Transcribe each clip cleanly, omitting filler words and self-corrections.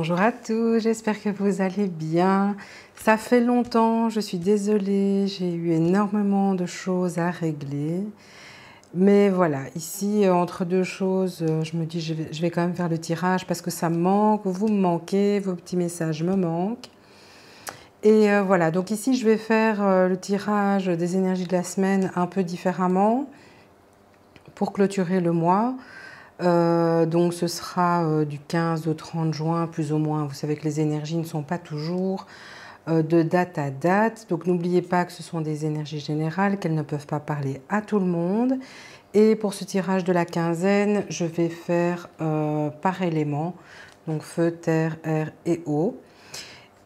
Bonjour à tous, j'espère que vous allez bien. Ça fait longtemps, je suis désolée, j'ai eu énormément de choses à régler. Mais voilà, ici, entre deux choses, je me dis je vais quand même faire le tirage parce que ça me manque, vous me manquez, vos petits messages me manquent. Et voilà, donc ici, je vais faire le tirage des énergies de la semaine un peu différemment pour clôturer le mois. Donc ce sera du 15 au 30 juin plus ou moins. Vous savez que les énergies ne sont pas toujours de date à date. Donc n'oubliez pas que ce sont des énergies générales, qu'elles ne peuvent pas parler à tout le monde. Et pour ce tirage de la quinzaine, je vais faire par élément. Donc feu, terre, air et eau.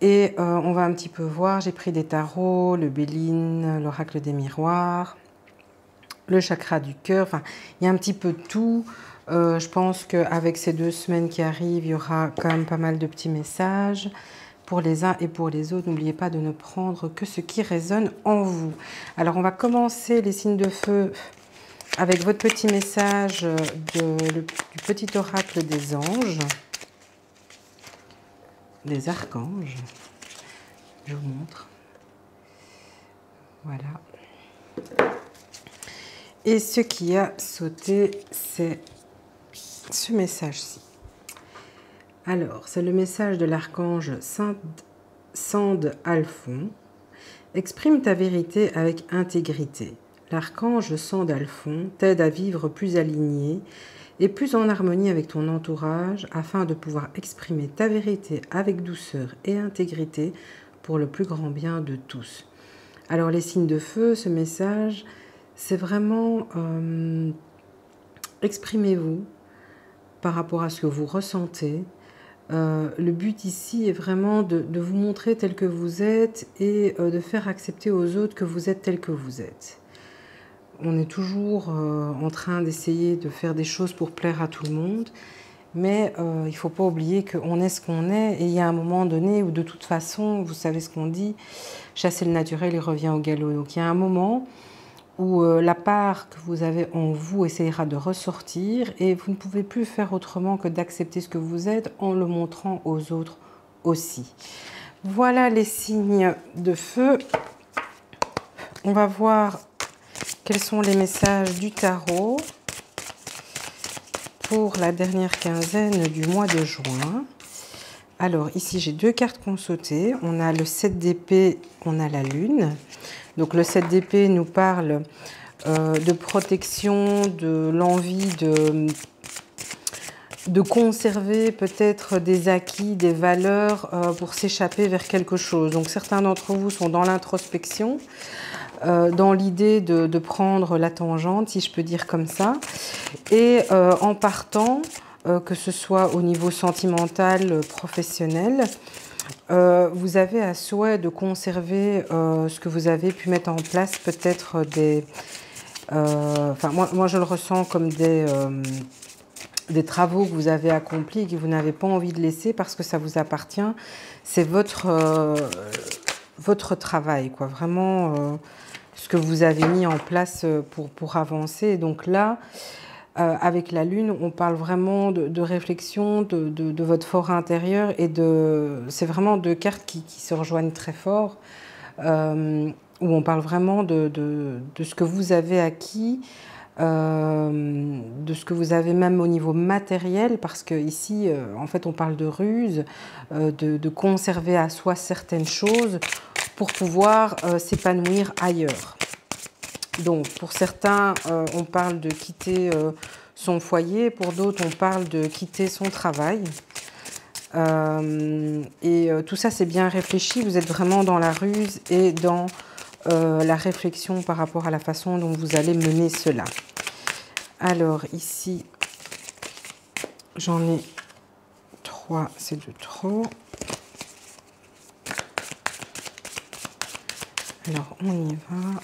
Et on va un petit peu voir, j'ai pris des tarots, le Béline, l'oracle des miroirs, le chakra du cœur. Enfin, il y a un petit peu de tout. Je pense qu'avec ces 2 semaines qui arrivent, il y aura quand même pas mal de petits messages pour les uns et pour les autres. N'oubliez pas de ne prendre que ce qui résonne en vous. Alors, on va commencer les signes de feu avec votre petit message du petit oracle des anges, des archanges. Je vous montre. Voilà. Et ce qui a sauté, c'est ce message-ci. Alors, c'est le message de l'archange Sand Alphon. Exprime ta vérité avec intégrité. L'archange Sand Alphon t'aide à vivre plus aligné et plus en harmonie avec ton entourage afin de pouvoir exprimer ta vérité avec douceur et intégrité pour le plus grand bien de tous. Alors, les signes de feu, ce message, c'est vraiment exprimez-vous par rapport à ce que vous ressentez. Le but ici est vraiment de vous montrer tel que vous êtes et de faire accepter aux autres que vous êtes tel que vous êtes. On est toujours en train d'essayer de faire des choses pour plaire à tout le monde, mais il ne faut pas oublier qu'on est ce qu'on est et il y a un moment donné où de toute façon, vous savez ce qu'on dit, chasser le naturel, il revient au galop. Donc il y a un moment où la part que vous avez en vous essaiera de ressortir et vous ne pouvez plus faire autrement que d'accepter ce que vous êtes en le montrant aux autres aussi. Voilà les signes de feu. On va voir quels sont les messages du tarot pour la dernière quinzaine du mois de juin. Alors ici j'ai 2 cartes qui ont sauté. On a le 7 d'épée, on a la lune. Donc le 7 d'épée nous parle de protection, de l'envie de conserver peut-être des acquis, des valeurs pour s'échapper vers quelque chose. Donc certains d'entre vous sont dans l'introspection, dans l'idée de prendre la tangente, si je peux dire comme ça. Et en partant, que ce soit au niveau sentimental, professionnel, vous avez à souhait de conserver ce que vous avez pu mettre en place, peut-être des... Enfin, moi, je le ressens comme des travaux que vous avez accomplis et que vous n'avez pas envie de laisser parce que ça vous appartient. C'est votre travail, quoi. Vraiment, ce que vous avez mis en place pour avancer. Et donc là... avec la lune, on parle vraiment de réflexion, de votre fort intérieur et c'est vraiment 2 cartes qui se rejoignent très fort, où on parle vraiment de ce que vous avez acquis, de ce que vous avez même au niveau matériel, parce que ici, en fait, on parle de ruse, de conserver à soi certaines choses pour pouvoir s'épanouir ailleurs. Donc, pour certains, on parle de quitter son foyer, pour d'autres, on parle de quitter son travail. Tout ça, c'est bien réfléchi. Vous êtes vraiment dans la ruse et dans la réflexion par rapport à la façon dont vous allez mener cela. Alors, ici, j'en ai 3, c'est de trop. Alors, on y va.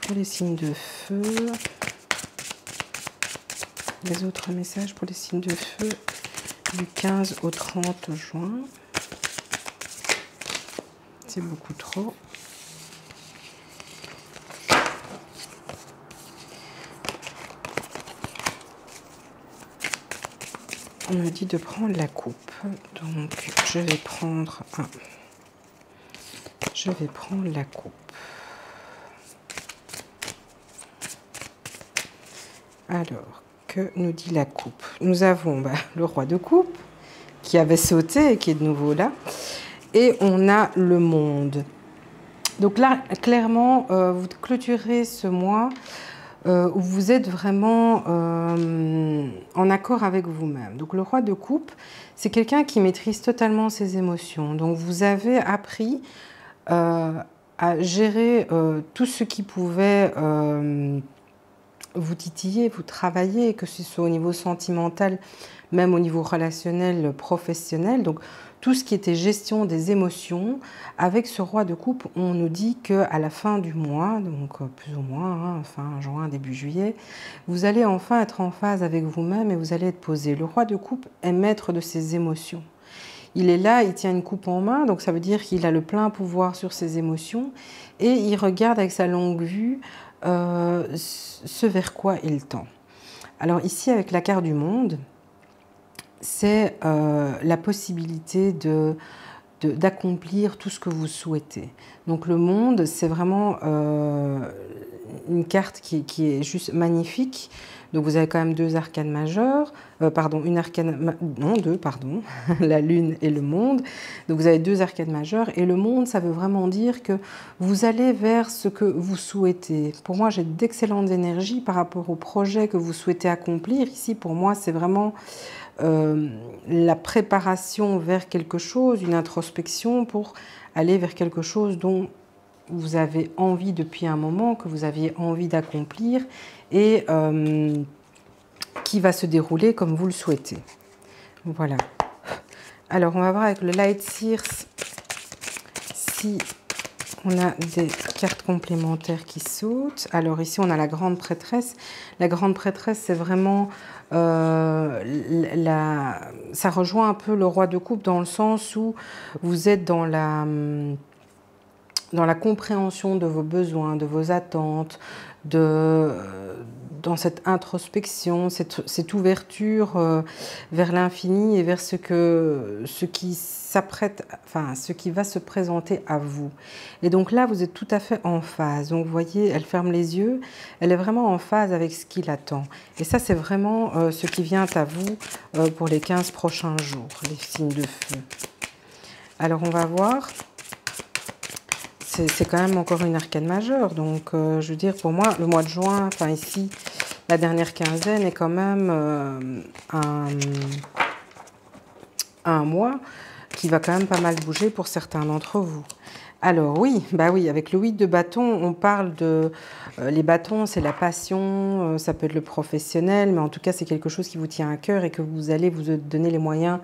Pour les signes de feu, les autres messages pour les signes de feu du 15 au 30 juin. C'est beaucoup trop. on me dit de prendre la coupe. Donc, je vais prendre un. Je vais prendre la coupe. Alors, que nous dit la coupe? Nous avons le roi de coupe qui avait sauté et qui est de nouveau là. Et on a le monde. Donc là, clairement, vous clôturez ce mois où vous êtes vraiment en accord avec vous-même. Donc le roi de coupe, c'est quelqu'un qui maîtrise totalement ses émotions. Donc vous avez appris à gérer tout ce qui pouvait vous titiller, vous travailler, que ce soit au niveau sentimental, même au niveau relationnel, professionnel. Donc, tout ce qui était gestion des émotions, avec ce roi de coupe, on nous dit qu'à la fin du mois, donc plus ou moins, fin juin, début juillet, vous allez enfin être en phase avec vous-même et vous allez être posé. Le roi de coupe est maître de ses émotions. Il est là, il tient une coupe en main, donc ça veut dire qu'il a le plein pouvoir sur ses émotions et il regarde avec sa longue vue ce vers quoi il tend. Alors ici, avec la carte du monde, c'est la possibilité d'accomplir tout ce que vous souhaitez. Donc le monde, c'est vraiment une carte qui est juste magnifique. Donc vous avez quand même deux arcanes majeures, une arcane, non deux, pardon, la lune et le monde. Donc vous avez deux arcanes majeures et le monde, ça veut vraiment dire que vous allez vers ce que vous souhaitez. Pour moi, j'ai d'excellentes énergies par rapport au projet que vous souhaitez accomplir. Ici, pour moi, c'est vraiment la préparation vers quelque chose, une introspection pour aller vers quelque chose dont vous avez envie depuis un moment, que vous aviez envie d'accomplir et qui va se dérouler comme vous le souhaitez. Voilà. Alors, on va voir avec le Light Seers si on a des cartes complémentaires qui sautent. Alors ici, on a la grande prêtresse. La grande prêtresse, c'est vraiment... ça rejoint un peu le roi de coupe dans le sens où vous êtes dans la compréhension de vos besoins, de vos attentes, dans cette introspection, cette ouverture vers l'infini et vers ce qui s'apprête, enfin ce qui va se présenter à vous. Et donc là, vous êtes tout à fait en phase. Donc vous voyez, elle ferme les yeux, elle est vraiment en phase avec ce qui l'attend. Et ça, c'est vraiment ce qui vient à vous pour les 15 prochains jours, les signes de feu. Alors on va voir. C'est quand même encore une arcane majeure, donc je veux dire, pour moi, le mois de juin, enfin ici, la dernière quinzaine est quand même un mois qui va quand même pas mal bouger pour certains d'entre vous. Alors oui, avec le 8 de bâton, on parle de... les bâtons, c'est la passion, ça peut être le professionnel, mais en tout cas, c'est quelque chose qui vous tient à cœur et que vous allez vous donner les moyens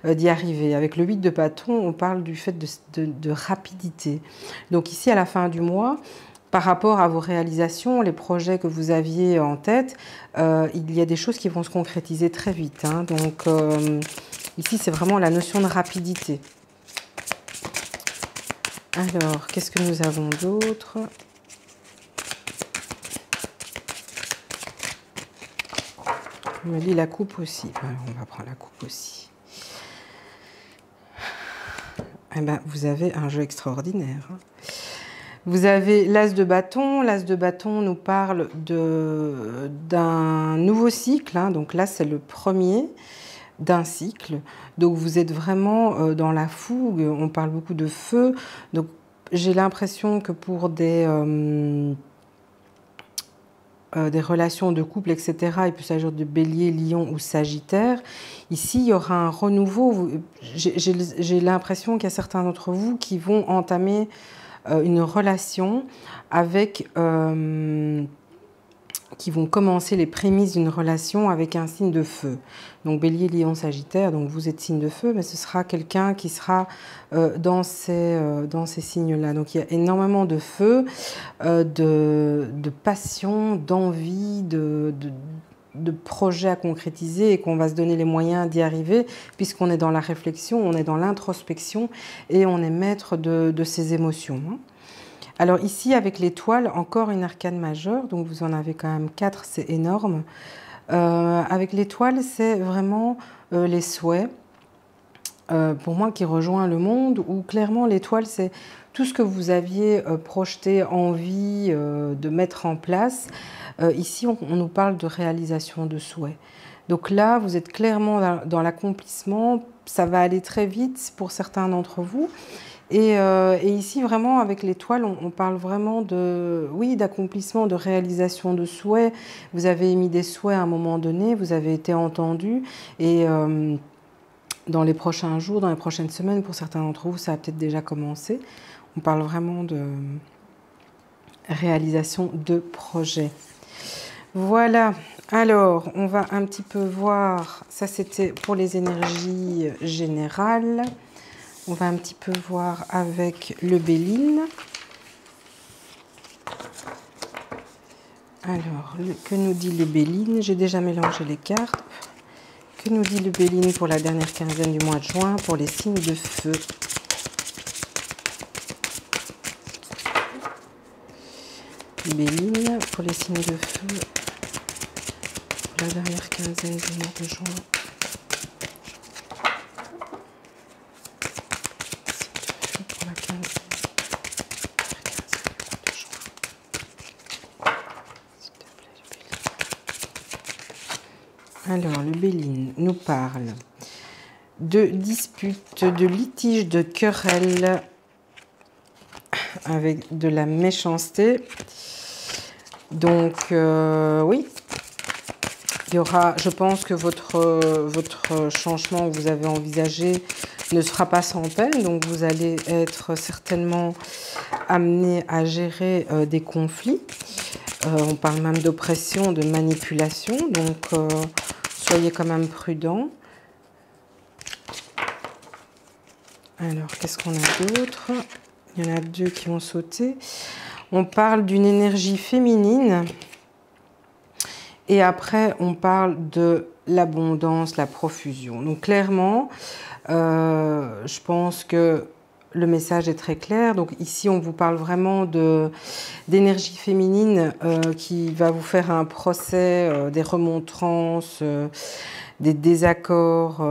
d'y arriver. Avec le 8 de bâton, on parle du fait de rapidité. Donc ici, à la fin du mois, par rapport à vos réalisations, les projets que vous aviez en tête, il y a des choses qui vont se concrétiser très vite. Hein. Donc ici, c'est vraiment la notion de rapidité. Alors, qu'est-ce que nous avons d'autre? On me dit la coupe aussi. Alors, on va prendre la coupe aussi. Eh ben, vous avez un jeu extraordinaire. Vous avez l'as de bâton. L'as de bâton nous parle d'un nouveau cycle. Hein. Donc là, c'est le premier d'un cycle. Donc vous êtes vraiment dans la fougue, on parle beaucoup de feu. Donc j'ai l'impression que pour des relations de couple, etc., il peut s'agir de bélier, lion ou sagittaire. Ici, il y aura un renouveau. J'ai l'impression qu'il y a certains d'entre vous qui vont entamer une relation avec... qui vont commencer les prémices d'une relation avec un signe de feu. Donc bélier, lion, sagittaire, donc vous êtes signe de feu, mais ce sera quelqu'un qui sera dans ces signes-là. Donc il y a énormément de feu, de passion, d'envie, de projets à concrétiser et qu'on va se donner les moyens d'y arriver puisqu'on est dans la réflexion, on est dans l'introspection et on est maître de ses émotions. Hein. Alors ici, avec l'étoile, encore une arcane majeure, donc vous en avez quand même 4, c'est énorme. Avec l'étoile, c'est vraiment les souhaits. Pour moi, qui rejoint le monde, où clairement l'étoile, c'est tout ce que vous aviez projeté, envie de mettre en place. Ici, on nous parle de réalisation de souhaits. Donc là, vous êtes clairement dans l'accomplissement. Ça va aller très vite pour certains d'entre vous. Et ici, vraiment, avec l'étoile, on parle vraiment de, oui, d'accomplissement, de réalisation de souhaits. Vous avez émis des souhaits à un moment donné, vous avez été entendu. Et dans les prochains jours, dans les prochaines semaines, pour certains d'entre vous, ça a peut-être déjà commencé. On parle vraiment de réalisation de projets. Voilà. Alors, on va un petit peu voir, ça c'était pour les énergies générales. On va un petit peu voir avec le Béline. Alors, que nous dit le Béline? J'ai déjà mélangé les cartes. Que nous dit le Béline pour la dernière quinzaine du mois de juin, pour les signes de feu? Béline pour les signes de feu, la dernière quinzaine du mois de juin. Pour la quinzaine de juin. S'il te plaît, le Béline. Alors, le Béline nous parle de disputes, de litiges, de querelles avec de la méchanceté. Donc, oui, il y aura, je pense que votre changement que vous avez envisagé ne sera pas sans peine. Donc, vous allez être certainement amené à gérer des conflits. On parle même d'oppression, de manipulation. Donc, soyez quand même prudents. Alors, qu'est-ce qu'on a d'autre? Il y en a deux qui ont sauté. On parle d'une énergie féminine. Et après, on parle de l'abondance, la profusion. Donc, clairement, je pense que le message est très clair. Donc, ici, on vous parle vraiment d'énergie féminine qui va vous faire un procès, des remontrances, des désaccords,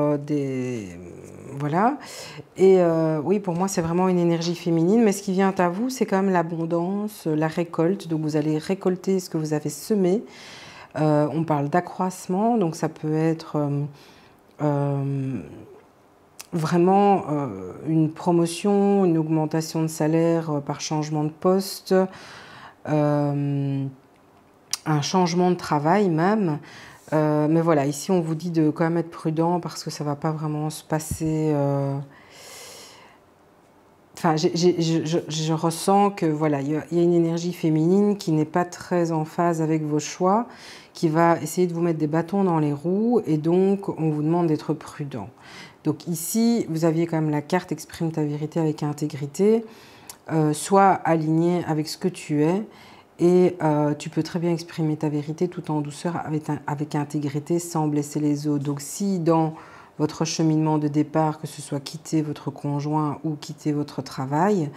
voilà. Et oui, pour moi, c'est vraiment une énergie féminine. Mais ce qui vient à vous, c'est quand même l'abondance, la récolte. Donc, vous allez récolter ce que vous avez semé. On parle d'accroissement. Donc, ça peut être vraiment une promotion, une augmentation de salaire par changement de poste, un changement de travail même. Mais voilà, ici, on vous dit de quand même être prudent parce que ça ne va pas vraiment se passer... Enfin, je ressens que voilà, il y a une énergie féminine qui n'est pas très en phase avec vos choix, qui va essayer de vous mettre des bâtons dans les roues et donc on vous demande d'être prudent. Donc ici, vous aviez quand même la carte exprime ta vérité avec intégrité, sois aligné avec ce que tu es et tu peux très bien exprimer ta vérité tout en douceur avec intégrité sans blesser les autres. Donc si dans votre cheminement de départ, que ce soit quitter votre conjoint ou quitter votre travail,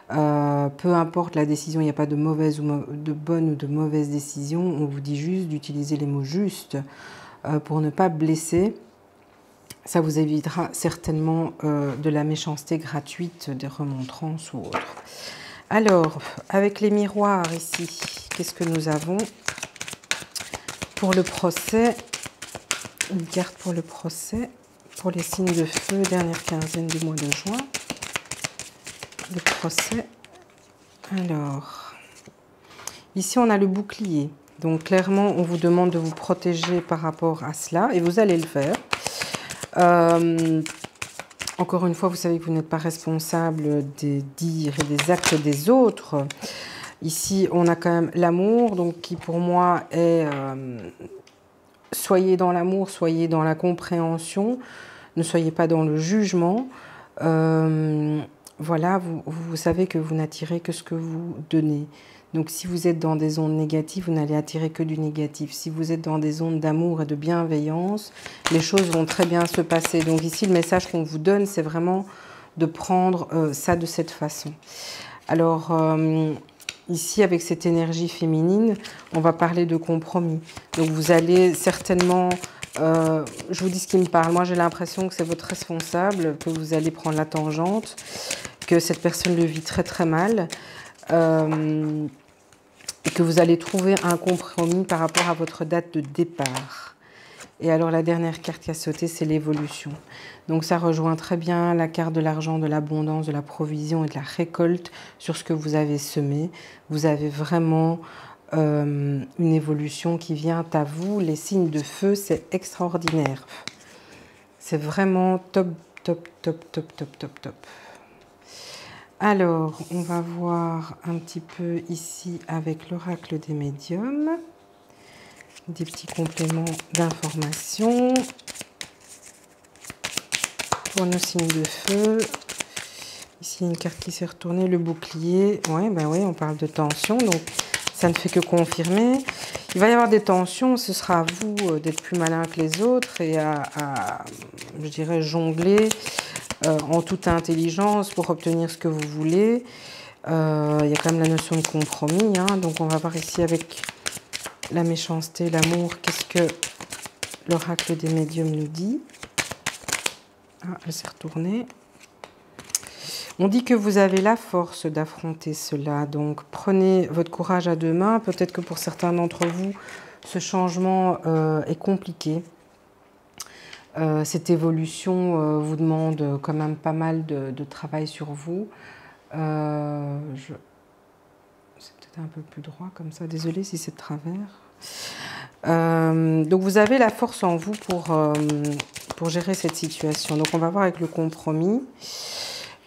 peu importe la décision, il n'y a pas de mauvaise ou de bonne ou de mauvaise décision, on vous dit juste d'utiliser les mots justes pour ne pas blesser. Ça vous évitera certainement de la méchanceté gratuite, des remontrances ou autres. Alors, avec les miroirs ici, qu'est-ce que nous avons pour le procès? Une carte pour le procès, pour les signes de feu, dernière quinzaine du mois de juin. Le procès. Alors, ici on a le bouclier. Donc clairement, on vous demande de vous protéger par rapport à cela et vous allez le faire. Encore une fois, vous savez que vous n'êtes pas responsable des dires et des actes des autres. Ici, on a quand même l'amour, donc qui pour moi est... soyez dans l'amour, soyez dans la compréhension, ne soyez pas dans le jugement. Voilà, vous savez que vous n'attirez que ce que vous donnez. Donc si vous êtes dans des zones négatives, vous n'allez attirer que du négatif. Si vous êtes dans des zones d'amour et de bienveillance, les choses vont très bien se passer. Donc ici, le message qu'on vous donne, c'est vraiment de prendre ça de cette façon. Alors, ici, avec cette énergie féminine, on va parler de compromis. Donc, vous allez certainement... je vous dis ce qui me parle. Moi, j'ai l'impression que c'est votre responsable, que vous allez prendre la tangente, que cette personne le vit très, très mal. Et que vous allez trouver un compromis par rapport à votre date de départ. Et alors, la dernière carte qui a sauté, c'est l'évolution. Donc, ça rejoint très bien la carte de l'argent, de l'abondance, de la provision et de la récolte sur ce que vous avez semé. Vous avez vraiment une évolution qui vient à vous. Les signes de feu, c'est extraordinaire. C'est vraiment top, top, top, top, top, top, top. Alors, on va voir un petit peu ici avec l'oracle des médiums. Des petits compléments d'information pour nos signes de feu. Ici, une carte qui s'est retournée, le bouclier. Ouais, ben oui, on parle de tension, donc ça ne fait que confirmer. Il va y avoir des tensions, ce sera à vous d'être plus malin que les autres et à je dirais, jongler en toute intelligence pour obtenir ce que vous voulez. Il y a quand même la notion de compromis, hein, donc on va voir ici avec la méchanceté, l'amour, qu'est-ce que l'oracle des médiums nous dit. Ah, elle s'est retournée. On dit que vous avez la force d'affronter cela, donc prenez votre courage à deux mains. Peut-être que pour certains d'entre vous, ce changement est compliqué. Cette évolution vous demande quand même pas mal de travail sur vous. C'est peut-être un peu plus droit comme ça, désolée si c'est de travers. Donc vous avez la force en vous pour gérer cette situation. Donc on va voir avec le compromis.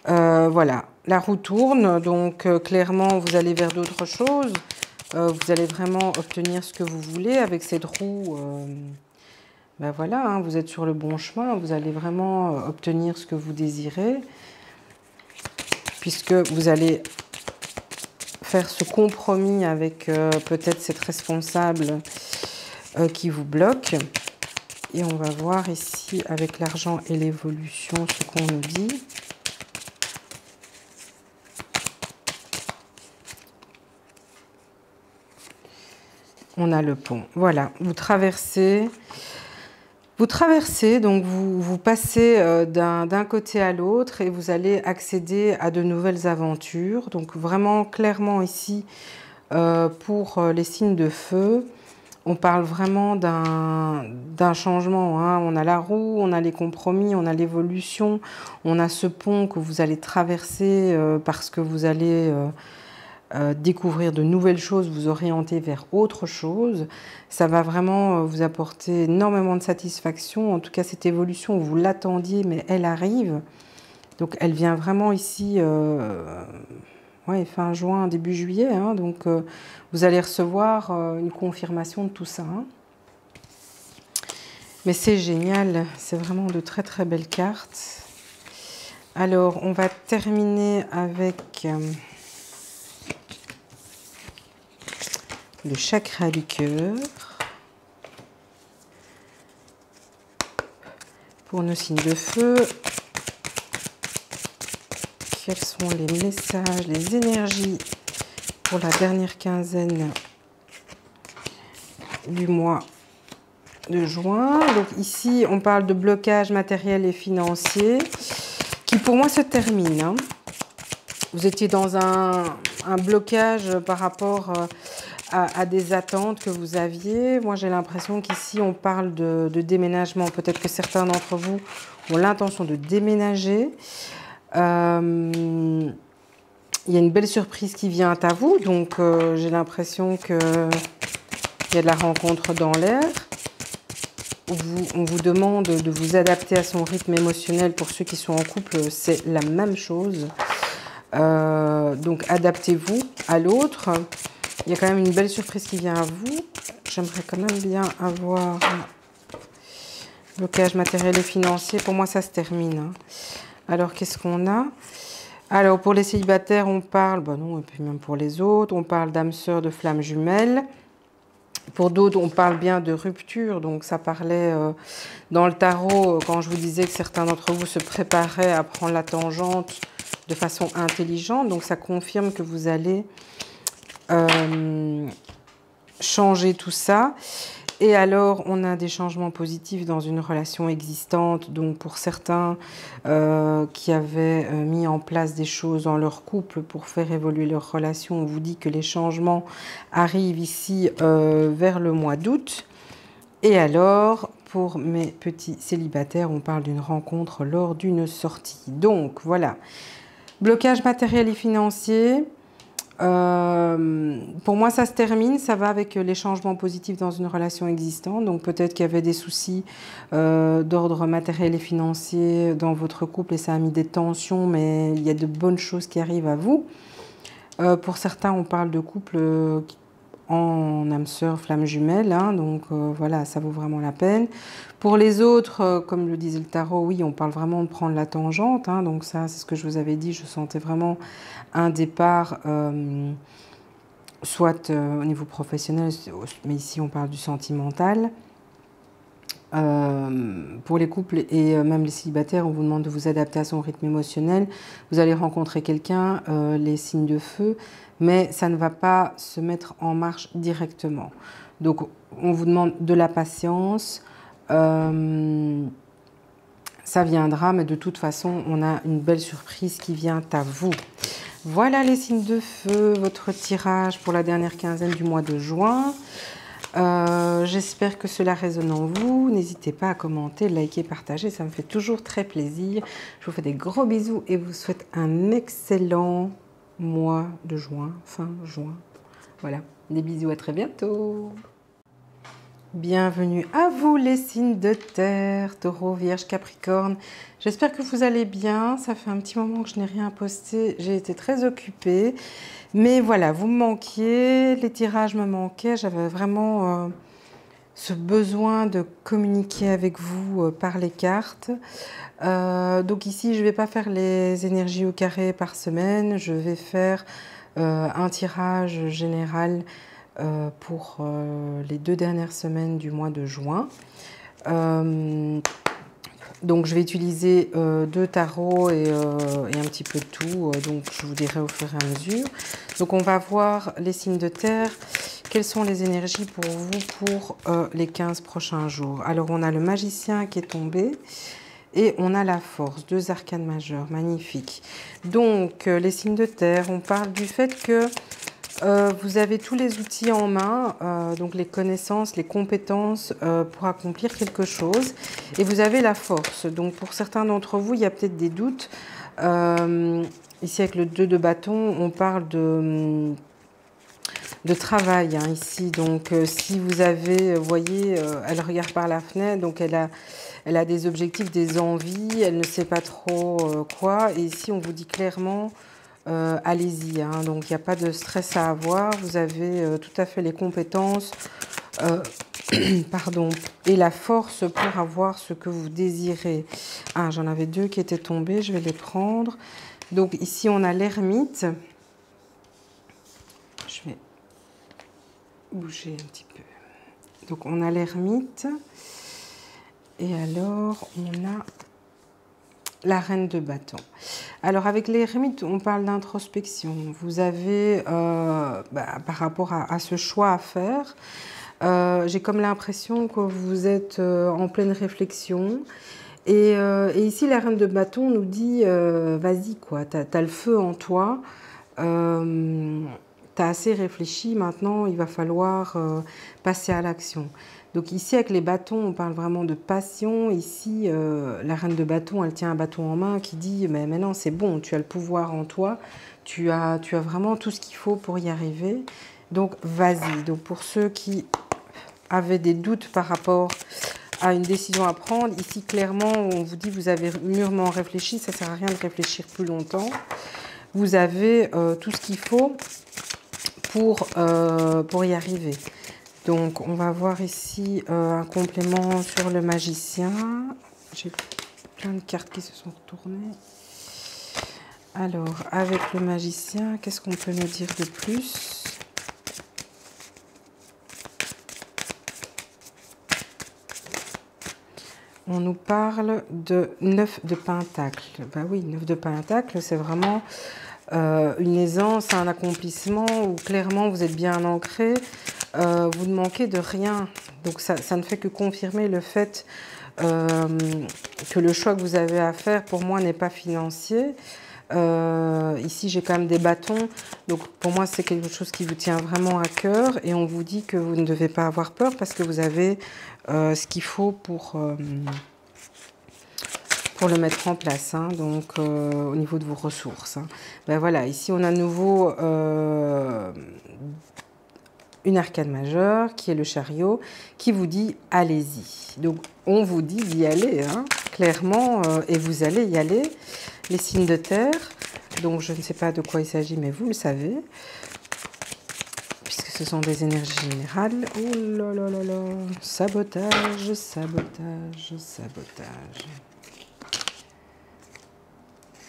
Voilà, la roue tourne, donc clairement vous allez vers d'autres choses. Vous allez vraiment obtenir ce que vous voulez avec cette roue. Ben voilà, hein, vous êtes sur le bon chemin, vous allez vraiment obtenir ce que vous désirez, puisque vous allez faire ce compromis avec peut-être cette responsable qui vous bloque. Et on va voir ici avec l'argent et l'évolution ce qu'on nous dit. On a le pont. Voilà, vous traversez, donc vous passez d'un côté à l'autre et vous allez accéder à de nouvelles aventures. Donc vraiment clairement ici, pour les signes de feu, on parle vraiment d'un changement, hein. On a la roue, on a les compromis, on a l'évolution, on a ce pont que vous allez traverser parce que vous allez découvrir de nouvelles choses, vous orienter vers autre chose. Ça va vraiment vous apporter énormément de satisfaction. En tout cas, cette évolution, vous l'attendiez, mais elle arrive. Donc, elle vient vraiment ici, ouais, fin juin, début juillet. Hein. Donc, vous allez recevoir une confirmation de tout ça. Hein. Mais c'est génial. C'est vraiment de très, très belles cartes. Alors, on va terminer avec... le chakra du cœur. Pour nos signes de feu, quels sont les messages, les énergies pour la dernière quinzaine du mois de juin. Donc ici, on parle de blocage matériel et financier qui pour moi se termine. Hein. Vous étiez dans un blocage par rapport à des attentes que vous aviez. Moi, j'ai l'impression qu'ici, on parle de déménagement. Peut-être que certains d'entre vous ont l'intention de déménager. Il y a une belle surprise qui vient à vous. Donc, j'ai l'impression qu'il y a de la rencontre dans l'air. On vous demande de vous adapter à son rythme émotionnel. Pour ceux qui sont en couple, c'est la même chose. Donc, adaptez-vous à l'autre. Il y a quand même une belle surprise qui vient à vous. J'aimerais quand même bien avoir blocage matériel et financier. Pour moi, ça se termine. Hein. Alors, qu'est-ce qu'on a? Alors, pour les célibataires, on parle... Bon, non, et puis même pour les autres, on parle d'âme sœur, de flamme jumelle. Pour d'autres, on parle bien de rupture. Donc, ça parlait dans le tarot, quand je vous disais que certains d'entre vous se préparaient à prendre la tangente de façon intelligente. Donc, ça confirme que vous allez... changer tout ça. Et alors, on a des changements positifs dans une relation existante. Donc, pour certains qui avaient mis en place des choses dans leur couple pour faire évoluer leur relation, on vous dit que les changements arrivent ici vers le mois d'août. Et alors, pour mes petits célibataires, on parle d'une rencontre lors d'une sortie. Donc, voilà. Blocage matériel et financier. Pour moi, ça se termine, ça va avec les changements positifs dans une relation existante. Donc peut-être qu'il y avait des soucis d'ordre matériel et financier dans votre couple et ça a mis des tensions, mais il y a de bonnes choses qui arrivent à vous. Pour certains, on parle de couple en âme sœur, flamme jumelle, hein, donc voilà, ça vaut vraiment la peine. Pour les autres, comme le disait le tarot, oui, on parle vraiment de prendre la tangente, hein, donc ça, c'est ce que je vous avais dit, je sentais vraiment un départ, soit au niveau professionnel, mais ici on parle du sentimental. Pour les couples et même les célibataires, on vous demande de vous adapter à son rythme émotionnel. Vous allez rencontrer quelqu'un, les signes de feu, mais ça ne va pas se mettre en marche directement. Donc, on vous demande de la patience. Ça viendra, mais de toute façon, on a une belle surprise qui vient à vous. Voilà les signes de feu, votre tirage pour la dernière quinzaine du mois de juin. J'espère que cela résonne en vous. N'hésitez pas à commenter, liker, partager, ça me fait toujours très plaisir. Je vous fais des gros bisous et vous souhaite un excellent mois de juin, fin juin. Voilà, des bisous, à très bientôt. Bienvenue à vous les signes de terre, Taureau, Vierge, Capricorne. J'espère que vous allez bien. Ça fait un petit moment que je n'ai rien posté. J'ai été très occupée. Mais voilà, vous me manquiez, les tirages me manquaient. J'avais vraiment ce besoin de communiquer avec vous par les cartes. Donc ici, je ne vais pas faire les énergies au carré par semaine. Je vais faire un tirage général pour les 2 dernières semaines du mois de juin. Donc je vais utiliser 2 tarots et un petit peu de tout, donc je vous dirai au fur et à mesure. Donc on va voir les signes de terre, quelles sont les énergies pour vous pour les 15 prochains jours. Alors on a le magicien qui est tombé et on a la force, 2 arcanes majeures, magnifique. Donc les signes de terre, on parle du fait que vous avez tous les outils en main, donc les connaissances, les compétences pour accomplir quelque chose. Et vous avez la force. Donc pour certains d'entre vous, il y a peut-être des doutes. Ici avec le 2 de bâton, on parle de travail hein, ici. Donc si vous avez, vous voyez, elle regarde par la fenêtre, donc elle a des objectifs, des envies, elle ne sait pas trop quoi. Et ici on vous dit clairement... allez-y, hein. Donc il n'y a pas de stress à avoir, vous avez tout à fait les compétences pardon, et la force pour avoir ce que vous désirez. Ah, j'en avais 2 qui étaient tombés, je vais les prendre. Donc ici on a l'ermite, je vais bouger un petit peu. Donc on a l'ermite et alors on a la reine de bâton. Alors avec l'ermite, on parle d'introspection. Vous avez, par rapport à ce choix à faire, j'ai comme l'impression que vous êtes en pleine réflexion. Et ici, la reine de bâton nous dit, vas-y, quoi, t'as le feu en toi, t'as assez réfléchi, maintenant il va falloir passer à l'action. Donc ici, avec les bâtons, on parle vraiment de passion. Ici, la reine de bâton, elle tient un bâton en main qui dit « Mais maintenant, c'est bon, tu as le pouvoir en toi. Tu as vraiment tout ce qu'il faut pour y arriver. Donc, vas-y. » Donc, pour ceux qui avaient des doutes par rapport à une décision à prendre, ici, clairement, on vous dit « Vous avez mûrement réfléchi. Ça ne sert à rien de réfléchir plus longtemps. Vous avez tout ce qu'il faut pour y arriver. » Donc, on va voir ici un complément sur le magicien. J'ai plein de cartes qui se sont retournées. Alors, avec le magicien, qu'est-ce qu'on peut nous dire de plus? On nous parle de 9 de Pentacle. Ben oui, 9 de Pentacle, c'est vraiment une aisance, un accomplissement où clairement vous êtes bien ancré, vous ne manquez de rien. Donc ça ne fait que confirmer le fait que le choix que vous avez à faire pour moi n'est pas financier. Ici j'ai quand même des bâtons, donc pour moi c'est quelque chose qui vous tient vraiment à cœur et on vous dit que vous ne devez pas avoir peur parce que vous avez ce qu'il faut pour le mettre en place, hein, donc au niveau de vos ressources. Hein. Ben voilà, ici on a de nouveau une arcane majeure qui est le chariot qui vous dit allez-y. Donc on vous dit d'y aller, hein, clairement, et vous allez y aller. Les signes de terre, donc je ne sais pas de quoi il s'agit, mais vous le savez, puisque ce sont des énergies générales. Oh là là là là, sabotage, sabotage, sabotage.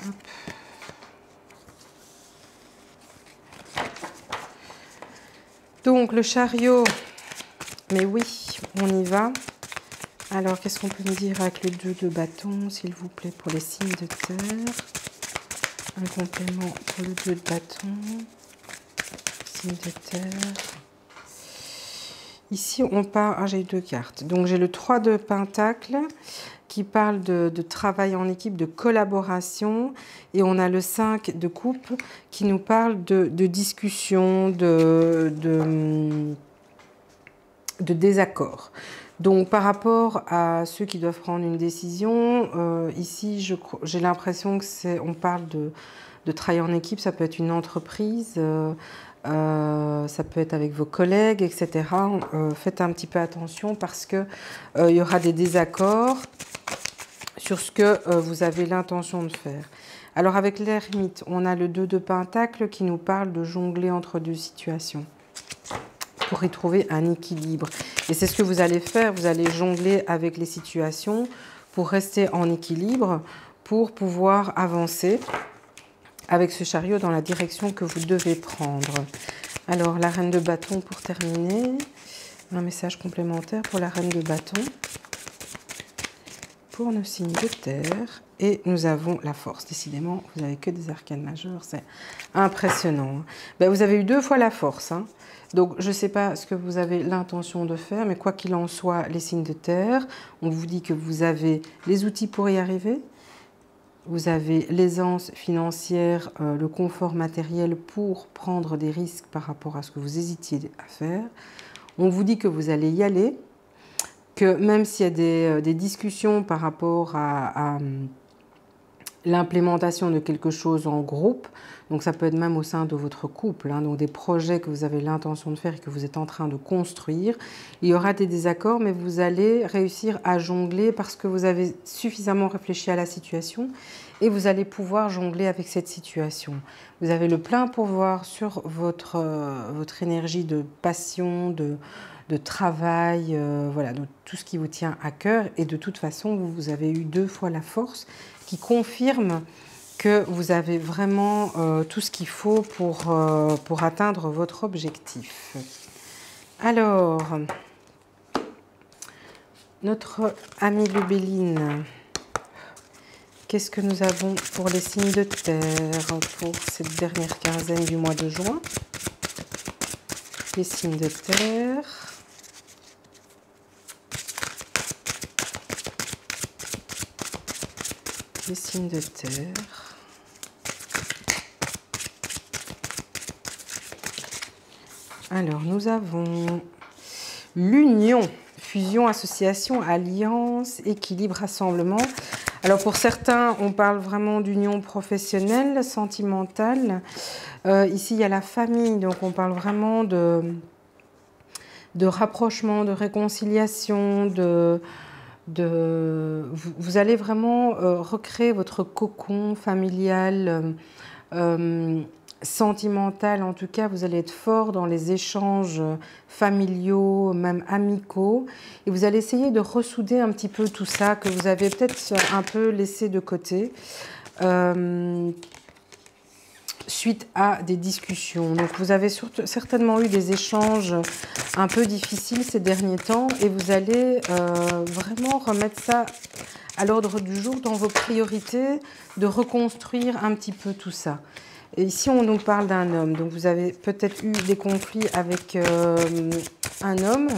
Hop. Donc le chariot, mais oui, on y va. Alors qu'est-ce qu'on peut me dire avec le 2 de bâton, s'il vous plaît, pour les signes de terre? Un complément pour le 2 de bâton, signe de terre. Ici on part, ah, j'ai eu 2 cartes, donc j'ai le 3 de pentacle qui parle de travail en équipe, de collaboration, et on a le 5 de coupe qui nous parle de discussion, de désaccord. Donc par rapport à ceux qui doivent prendre une décision, ici j'ai l'impression que on parle de travail en équipe, ça peut être une entreprise, ça peut être avec vos collègues, etc. Faites un petit peu attention parce que il y aura des désaccords sur ce que vous avez l'intention de faire. Alors avec l'ermite, on a le 2 de pentacle qui nous parle de jongler entre deux situations pour y trouver un équilibre. Et c'est ce que vous allez faire, vous allez jongler avec les situations pour rester en équilibre, pour pouvoir avancer avec ce chariot dans la direction que vous devez prendre. Alors la reine de bâton pour terminer, un message complémentaire pour la reine de bâton, pour nos signes de terre, et nous avons la force. Décidément, vous n'avez que des arcanes majeures, c'est impressionnant. Ben, vous avez eu 2 fois la force, hein. Donc, je ne sais pas ce que vous avez l'intention de faire, mais quoi qu'il en soit, les signes de terre, on vous dit que vous avez les outils pour y arriver, vous avez l'aisance financière, le confort matériel pour prendre des risques par rapport à ce que vous hésitiez à faire. On vous dit que vous allez y aller, que même s'il y a des discussions par rapport à l'implémentation de quelque chose en groupe, donc ça peut être même au sein de votre couple, hein, donc des projets que vous avez l'intention de faire et que vous êtes en train de construire, il y aura des désaccords, mais vous allez réussir à jongler parce que vous avez suffisamment réfléchi à la situation et vous allez pouvoir jongler avec cette situation. Vous avez le plein pouvoir sur votre énergie de passion, de travail, voilà, de tout ce qui vous tient à cœur, et de toute façon, vous avez eu 2 fois la force qui confirme que vous avez vraiment tout ce qu'il faut pour atteindre votre objectif. Alors, notre amie le Béline, qu'est-ce que nous avons pour les signes de terre pour cette dernière quinzaine du mois de juin? Les signes de terre. Les signes de terre. Alors, nous avons l'union, fusion, association, alliance, équilibre, rassemblement. Alors, pour certains, on parle vraiment d'union professionnelle, sentimentale. Ici, il y a la famille, donc on parle vraiment de rapprochement, de réconciliation, vous allez vraiment recréer votre cocon familial, sentimental. En tout cas, vous allez être fort dans les échanges familiaux, même amicaux, et vous allez essayer de ressouder un petit peu tout ça que vous avez peut-être un peu laissé de côté suite à des discussions. Donc vous avez certainement eu des échanges un peu difficiles ces derniers temps, et vous allez vraiment remettre ça à l'ordre du jour dans vos priorités, de reconstruire un petit peu tout ça. Et ici, on nous parle d'un homme. Donc, vous avez peut-être eu des conflits avec un homme.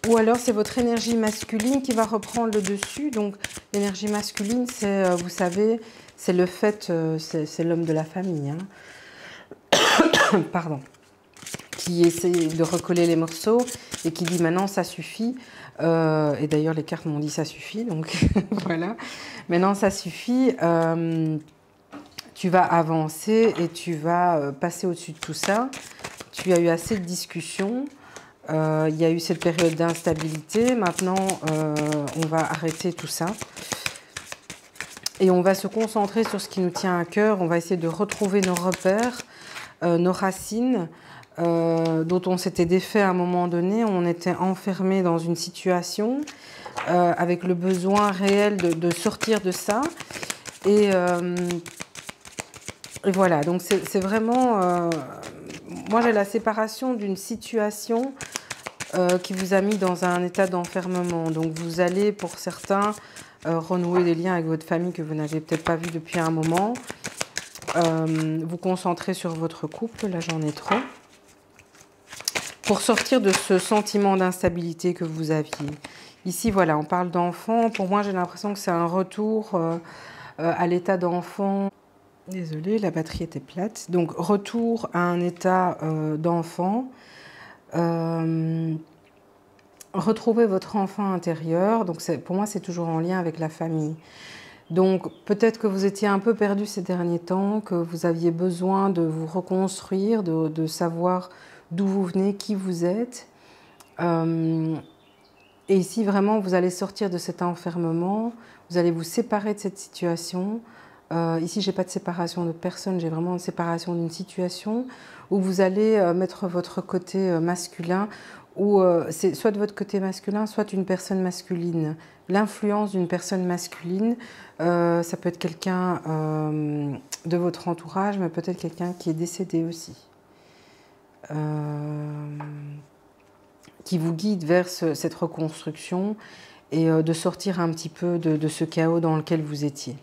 Ou alors, c'est votre énergie masculine qui va reprendre le dessus. Donc, l'énergie masculine, c'est, vous savez, c'est le fait, c'est l'homme de la famille. Hein. Pardon. Qui essaie de recoller les morceaux et qui dit maintenant, ça suffit. Et d'ailleurs, les cartes m'ont dit ça suffit. Donc, voilà. Maintenant, ça suffit. Tu vas avancer et tu vas passer au-dessus de tout ça. Tu as eu assez de discussions. Il y a eu cette période d'instabilité. Maintenant, on va arrêter tout ça. Et on va se concentrer sur ce qui nous tient à cœur. On va essayer de retrouver nos repères, nos racines, dont on s'était défait à un moment donné. On était enfermé dans une situation avec le besoin réel de sortir de ça. Et voilà, donc c'est vraiment... moi, j'ai la séparation d'une situation qui vous a mis dans un état d'enfermement. Donc, vous allez, pour certains, renouer des liens avec votre famille que vous n'avez peut-être pas vu depuis un moment. Vous concentrer sur votre couple, là, j'en ai trop. Pour sortir de ce sentiment d'instabilité que vous aviez. Ici, voilà, on parle d'enfant. Pour moi, j'ai l'impression que c'est un retour à l'état d'enfant. Désolée, la batterie était plate. Donc, retour à un état d'enfant. Retrouvez votre enfant intérieur. Donc, pour moi, c'est toujours en lien avec la famille. Donc, peut-être que vous étiez un peu perdu ces derniers temps, que vous aviez besoin de vous reconstruire, de savoir d'où vous venez, qui vous êtes. Et ici, vraiment, vous allez sortir de cet enfermement. Vous allez vous séparer de cette situation. Ici, je n'ai pas de séparation de personne, j'ai vraiment une séparation d'une situation où vous allez mettre votre côté masculin, ou c'est soit de votre côté masculin, soit une personne masculine. L'influence d'une personne masculine, ça peut être quelqu'un de votre entourage, mais peut-être quelqu'un qui est décédé aussi. Qui vous guide vers cette reconstruction et de sortir un petit peu de ce chaos dans lequel vous étiez.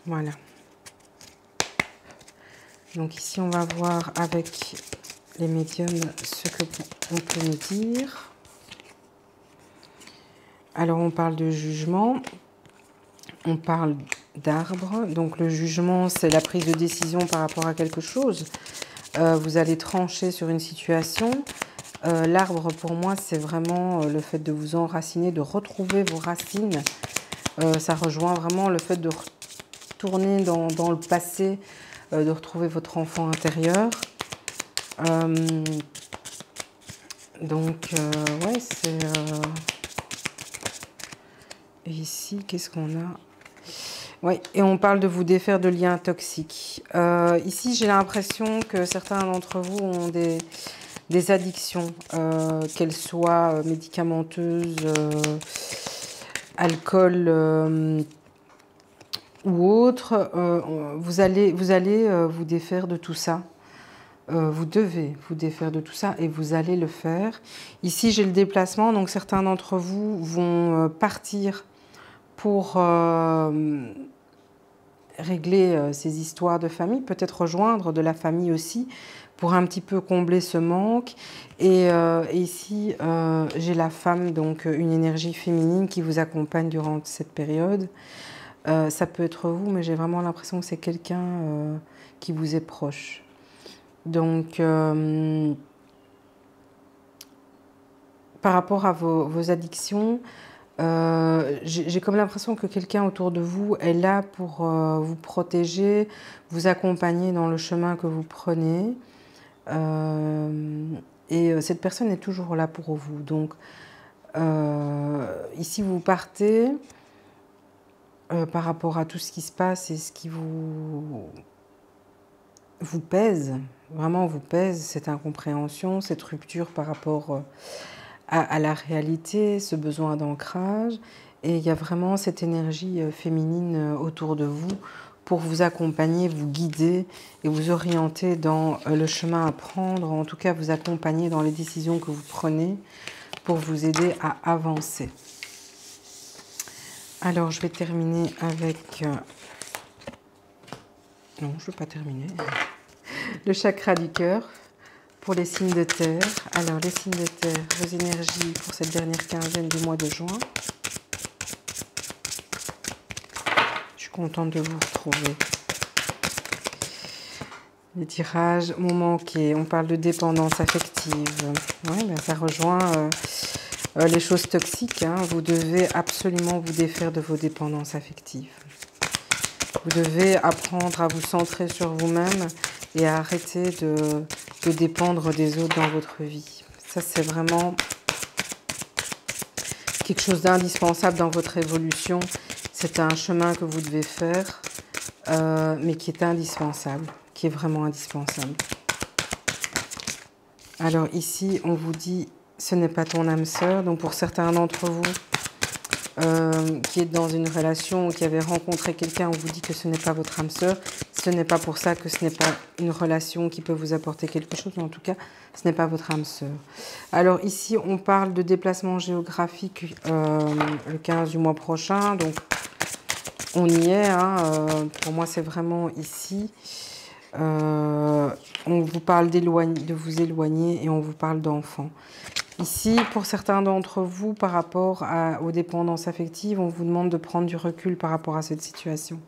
Voilà. Donc ici, on va voir avec les médiums ce qu'on peut nous dire. Alors, on parle de jugement. On parle d'arbre. Donc, le jugement, c'est la prise de décision par rapport à quelque chose. Vous allez trancher sur une situation. L'arbre, pour moi, c'est vraiment le fait de vous enraciner, de retrouver vos racines. Ça rejoint vraiment le fait de retourner dans le passé, de retrouver votre enfant intérieur. Donc, ouais, c'est... Et ici, qu'est-ce qu'on a? Oui, et on parle de vous défaire de liens toxiques. Ici, j'ai l'impression que certains d'entre vous ont des addictions, qu'elles soient médicamenteuses, alcool ou autres. Vous allez vous défaire de tout ça. Vous devez vous défaire de tout ça et vous allez le faire. Ici, j'ai le déplacement, donc certains d'entre vous vont partir pour régler ces histoires de famille, peut-être rejoindre de la famille aussi, pour un petit peu combler ce manque. Et ici, j'ai la femme, donc une énergie féminine qui vous accompagne durant cette période. Ça peut être vous, mais j'ai vraiment l'impression que c'est quelqu'un qui vous est proche. Donc, par rapport à vos addictions, j'ai comme l'impression que quelqu'un autour de vous est là pour vous protéger, vous accompagner dans le chemin que vous prenez. Et cette personne est toujours là pour vous. Donc, ici, vous partez par rapport à tout ce qui se passe et ce qui vous pèse, vraiment vous pèse, cette incompréhension, cette rupture par rapport à la réalité, ce besoin d'ancrage. Et il y a vraiment cette énergie féminine autour de vous pour vous accompagner, vous guider et vous orienter dans le chemin à prendre, en tout cas vous accompagner dans les décisions que vous prenez pour vous aider à avancer. Alors je vais terminer avec Non, je ne veux pas terminer. Le chakra du cœur pour les signes de terre. Alors, les signes de terre, vos énergies pour cette dernière quinzaine du mois de juin. Je suis contente de vous retrouver. Les tirages m'ont manqué. On parle de dépendance affective. Ouais, ben ça rejoint les choses toxiques. Hein. Vous devez absolument vous défaire de vos dépendances affectives. Vous devez apprendre à vous centrer sur vous-même et à arrêter de dépendre des autres dans votre vie. Ça, c'est vraiment quelque chose d'indispensable dans votre évolution. C'est un chemin que vous devez faire, mais qui est indispensable, qui est vraiment indispensable. Alors ici, on vous dit, ce n'est pas ton âme sœur. Donc pour certains d'entre vous qui êtes dans une relation ou qui avez rencontré quelqu'un, on vous dit que ce n'est pas votre âme sœur. Ce n'est pas pour ça que ce n'est pas une relation qui peut vous apporter quelque chose, mais en tout cas, ce n'est pas votre âme sœur. Alors ici, on parle de déplacement géographique le 15 du mois prochain, donc on y est. Hein, pour moi, c'est vraiment ici. On vous parle de vous éloigner et on vous parle d'enfants. Ici, pour certains d'entre vous, par rapport aux dépendances affectives, on vous demande de prendre du recul par rapport à cette situation.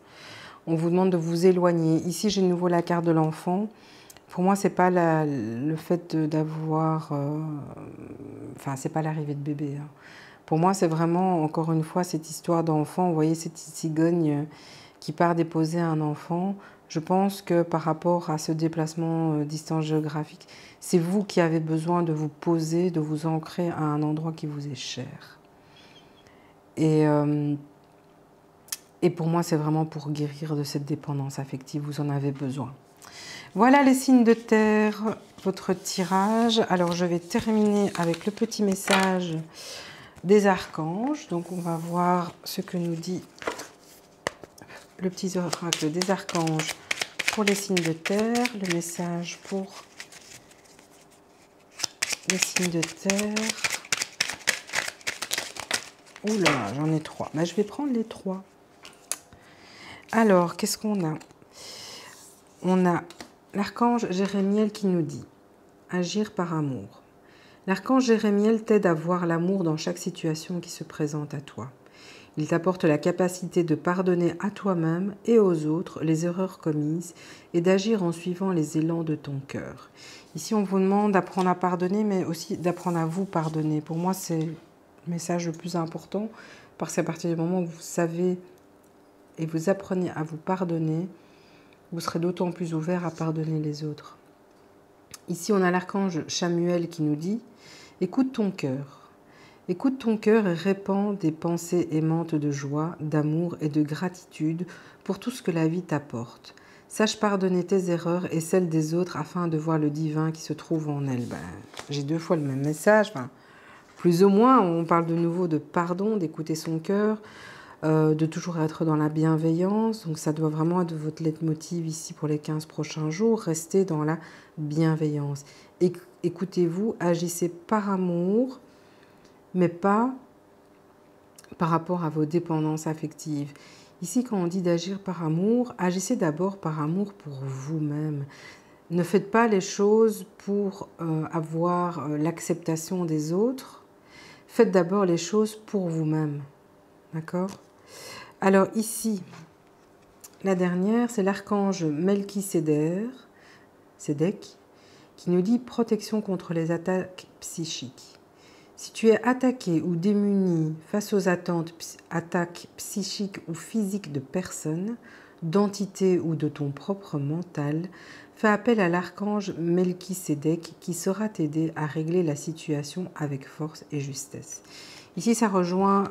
On vous demande de vous éloigner. Ici, j'ai de nouveau la carte de l'enfant. Pour moi, c'est pas le fait d'avoir... Enfin, c'est pas l'arrivée de bébé. Hein. Pour moi, c'est vraiment, encore une fois, cette histoire d'enfant. Vous voyez cette cigogne qui part déposer un enfant. Je pense que par rapport à ce déplacement distance géographique, c'est vous qui avez besoin de vous poser, de vous ancrer à un endroit qui vous est cher. Et pour moi, c'est vraiment pour guérir de cette dépendance affective, vous en avez besoin. Voilà les signes de terre, votre tirage. Alors, je vais terminer avec le petit message des archanges. Donc, on va voir ce que nous dit le petit oracle des archanges pour les signes de terre. Le message pour les signes de terre. Oula, j'en ai 3. Ben, je vais prendre les 3. Alors, qu'est-ce qu'on a? On a l'archange Jérémiel qui nous dit « Agir par amour ». L'archange Jérémiel t'aide à voir l'amour dans chaque situation qui se présente à toi. Il t'apporte la capacité de pardonner à toi-même et aux autres les erreurs commises et d'agir en suivant les élans de ton cœur. Ici, on vous demande d'apprendre à pardonner, mais aussi d'apprendre à vous pardonner. Pour moi, c'est le message le plus important, parce qu'à partir du moment où vous savez et vous apprenez à vous pardonner, vous serez d'autant plus ouvert à pardonner les autres. Ici, on a l'archange Chamuel qui nous dit « Écoute ton cœur. Écoute ton cœur et répands des pensées aimantes de joie, d'amour et de gratitude pour tout ce que la vie t'apporte. Sache pardonner tes erreurs et celles des autres afin de voir le divin qui se trouve en elles. » J'ai 2 fois le même message. Enfin, plus ou moins, on parle de nouveau de pardon, d'écouter son cœur, de toujours être dans la bienveillance. Donc ça doit vraiment être votre leitmotiv ici pour les 15 prochains jours. Restez dans la bienveillance. Écoutez-vous, agissez par amour, mais pas par rapport à vos dépendances affectives. Ici, quand on dit d'agir par amour, agissez d'abord par amour pour vous-même. Ne faites pas les choses pour avoir l'acceptation des autres. Faites d'abord les choses pour vous-même. D'accord ? Alors ici, la dernière, c'est l'archange Melchisédek qui nous dit protection contre les attaques psychiques. Si tu es attaqué ou démuni face aux attaques psychiques ou physiques de personnes, d'entités ou de ton propre mental, fais appel à l'archange Melchisédek qui saura t'aider à régler la situation avec force et justesse. Ici, ça rejoint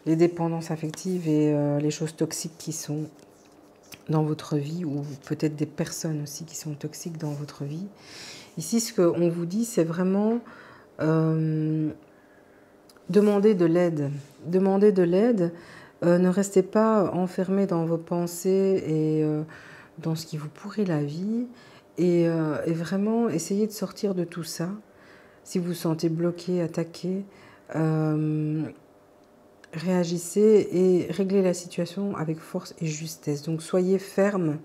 les dépendances affectives et les choses toxiques qui sont dans votre vie, ou peut-être des personnes aussi qui sont toxiques dans votre vie. Ici, ce qu'on vous dit, c'est vraiment demander de l'aide. Demandez de l'aide. Ne restez pas enfermé dans vos pensées et dans ce qui vous pourrit la vie. Et vraiment, essayez de sortir de tout ça. Si vous vous sentez bloqué, attaqué, réagissez et réglez la situation avec force et justesse. Donc soyez ferme,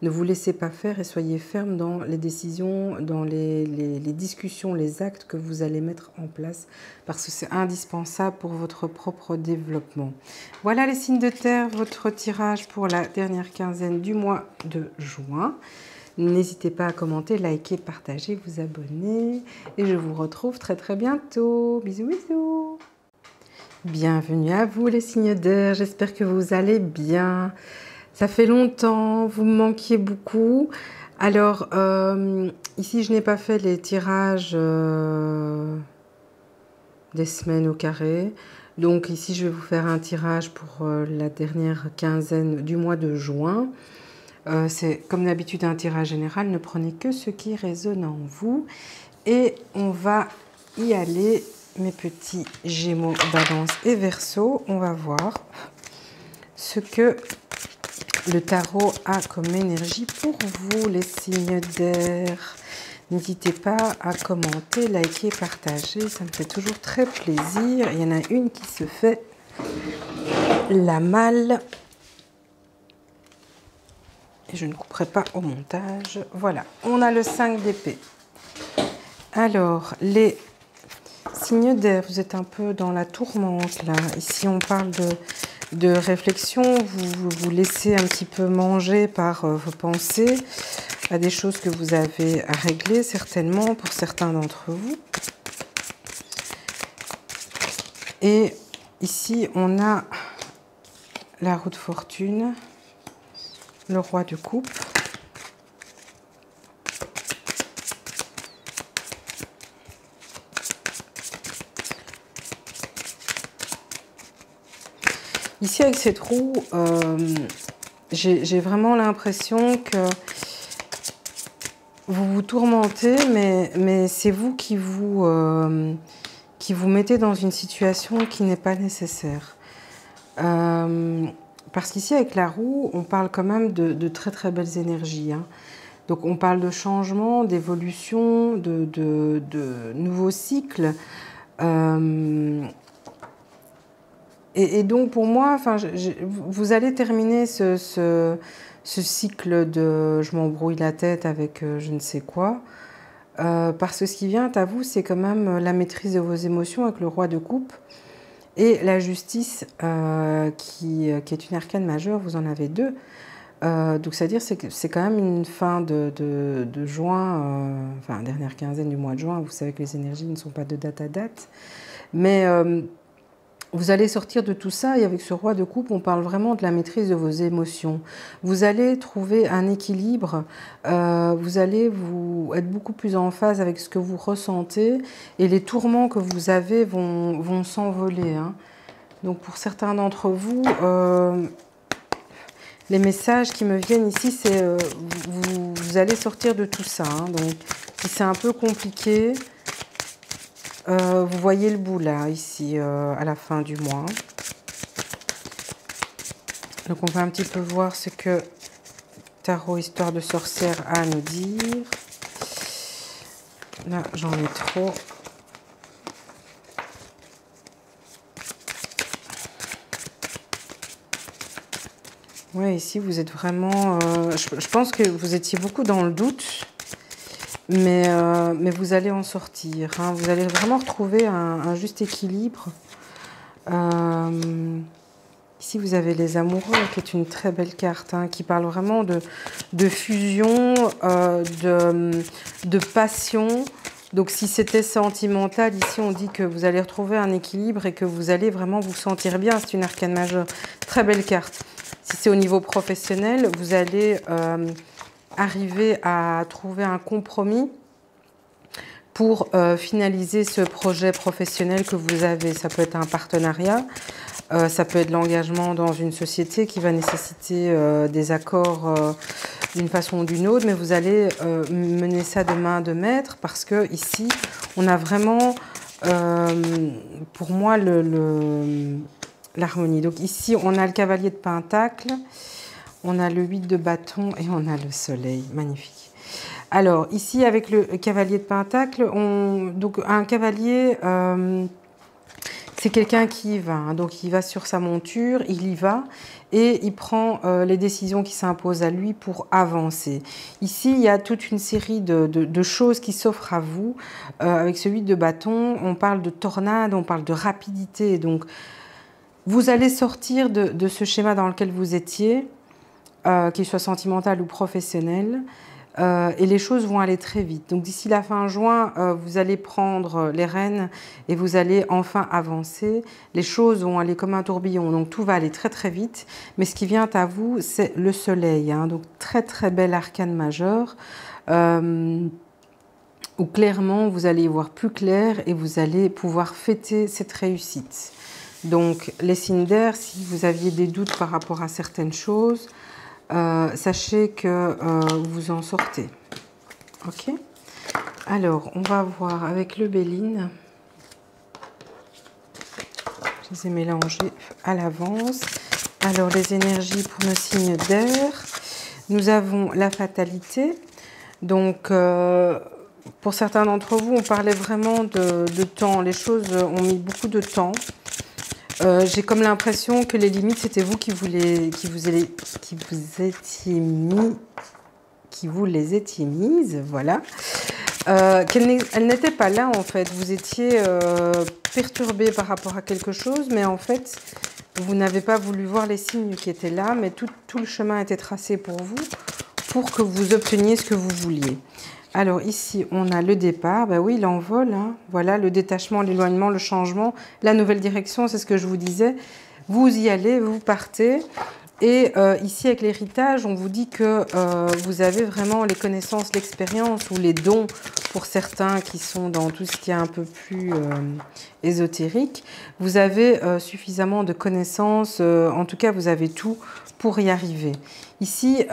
ne vous laissez pas faire et soyez ferme dans les décisions, dans les discussions, les actes que vous allez mettre en place parce que c'est indispensable pour votre propre développement. Voilà les signes de terre, votre tirage pour la dernière quinzaine du mois de juin. N'hésitez pas à commenter, liker, partager, vous abonner et je vous retrouve très très bientôt. Bisous bisous. Bienvenue à vous les signes d'air, j'espère que vous allez bien. Ça fait longtemps, vous me manquiez beaucoup. Alors, ici je n'ai pas fait les tirages des semaines au carré. Donc ici je vais vous faire un tirage pour la dernière quinzaine du mois de juin. C'est comme d'habitude un tirage général, ne prenez que ce qui résonne en vous. Et on va y aller. Mes petits Gémeaux, Balance et Verseau, on va voir ce que le tarot a comme énergie pour vous, les signes d'air. N'hésitez pas à commenter, liker, partager, ça me fait toujours très plaisir. Il y en a une qui se fait la malle. Et je ne couperai pas au montage. Voilà, on a le 5 d'épée. Alors, les signes d'air, vous êtes un peu dans la tourmente là. Ici, on parle de réflexion. Vous vous laissez un petit peu manger par vos pensées à des choses que vous avez à régler, certainement, pour certains d'entre vous. Et ici, on a la roue de fortune, le roi de coupe. Ici, avec cette roue, j'ai vraiment l'impression que vous vous tourmentez, mais c'est vous qui vous mettez dans une situation qui n'est pas nécessaire. Parce qu'ici, avec la roue, on parle quand même de très très belles énergies. Hein. Donc, on parle de changement, d'évolution, de nouveaux cycles. Et donc, pour moi, enfin, vous allez terminer ce cycle de « je m'embrouille la tête avec je ne sais quoi ». Parce que ce qui vient à vous, c'est quand même la maîtrise de vos émotions avec le roi de coupe et la justice qui est une arcane majeure, vous en avez deux. Donc c'est-à-dire que c'est quand même une fin de juin, enfin dernière quinzaine du mois de juin, vous savez que les énergies ne sont pas de date à date, mais vous allez sortir de tout ça et avec ce roi de coupe, on parle vraiment de la maîtrise de vos émotions. Vous allez trouver un équilibre, vous allez être beaucoup plus en phase avec ce que vous ressentez et les tourments que vous avez vont s'envoler. Hein. Donc pour certains d'entre vous, les messages qui me viennent ici, c'est vous allez sortir de tout ça. Hein. Donc si c'est un peu compliqué... vous voyez le bout là, ici, à la fin du mois. Donc on va un petit peu voir ce que Tarot Histoire de Sorcière a à nous dire. Là, j'en ai trop. Ouais, ici, vous êtes vraiment... je pense que vous étiez beaucoup dans le doute. Mais vous allez en sortir. Hein. Vous allez vraiment retrouver un juste équilibre. Ici, vous avez les amoureux, qui est une très belle carte, hein, qui parle vraiment de fusion, de passion. Donc, si c'était sentimental, ici, on dit que vous allez retrouver un équilibre et que vous allez vraiment vous sentir bien. C'est une arcane majeure. Très belle carte. Si c'est au niveau professionnel, vous allez... arriver à trouver un compromis pour finaliser ce projet professionnel que vous avez. Ça peut être un partenariat, ça peut être l'engagement dans une société qui va nécessiter des accords d'une façon ou d'une autre, mais vous allez mener ça de main de maître parce que ici, on a vraiment, pour moi, l'harmonie. Donc ici, on a le cavalier de Pentacle. On a le 8 de bâton et on a le soleil. Magnifique. Alors, ici, avec le cavalier de Pentacle, donc un cavalier, c'est quelqu'un qui y va, hein, donc il va sur sa monture, il y va et il prend les décisions qui s'imposent à lui pour avancer. Ici, il y a toute une série de choses qui s'offrent à vous. Avec ce 8 de bâton, on parle de tornade, on parle de rapidité. Donc, vous allez sortir de ce schéma dans lequel vous étiez, qu'il soit sentimental ou professionnel. Et les choses vont aller très vite. Donc d'ici la fin juin, vous allez prendre les rênes et vous allez enfin avancer. Les choses vont aller comme un tourbillon, donc tout va aller très très vite. Mais ce qui vient à vous, c'est le soleil, hein, donc très très bel arcane majeur, où clairement vous allez y voir plus clair et vous allez pouvoir fêter cette réussite. Donc les signes d'air, si vous aviez des doutes par rapport à certaines choses, sachez que vous en sortez. Ok. Alors, on va voir avec le Béline. Je les ai mélangés à l'avance. Alors, les énergies pour nos signes d'air. Nous avons la fatalité. Donc, pour certains d'entre vous, on parlait vraiment de temps. Les choses ont mis beaucoup de temps. J'ai comme l'impression que les limites, c'était vous qui vous les étiez mises, voilà. Elles n'étaient pas là, en fait. Vous étiez perturbé par rapport à quelque chose, mais en fait, vous n'avez pas voulu voir les signes qui étaient là, mais tout le chemin était tracé pour vous, pour que vous obteniez ce que vous vouliez. Alors ici, on a le départ, ben oui, l'envol, hein. Voilà, le détachement, l'éloignement, le changement, la nouvelle direction, c'est ce que je vous disais. Vous y allez, vous partez. Et ici, avec l'héritage, on vous dit que vous avez vraiment les connaissances, l'expérience ou les dons pour certains qui sont dans tout ce qui est un peu plus ésotérique. Vous avez suffisamment de connaissances, en tout cas, vous avez tout pour y arriver. Ici,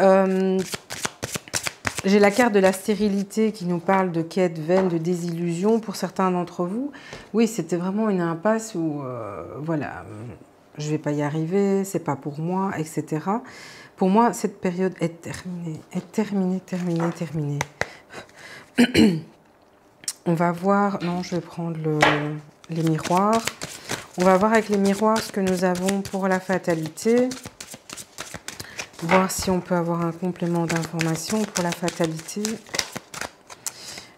j'ai la carte de la stérilité qui nous parle de quête vaine, de désillusion pour certains d'entre vous. Oui, c'était vraiment une impasse où, voilà, je ne vais pas y arriver, c'est pas pour moi, etc. Pour moi, cette période est terminée, terminée. On va voir, non, je vais prendre les miroirs. On va voir avec les miroirs ce que nous avons pour la fatalité. Voir si on peut avoir un complément d'information pour la fatalité.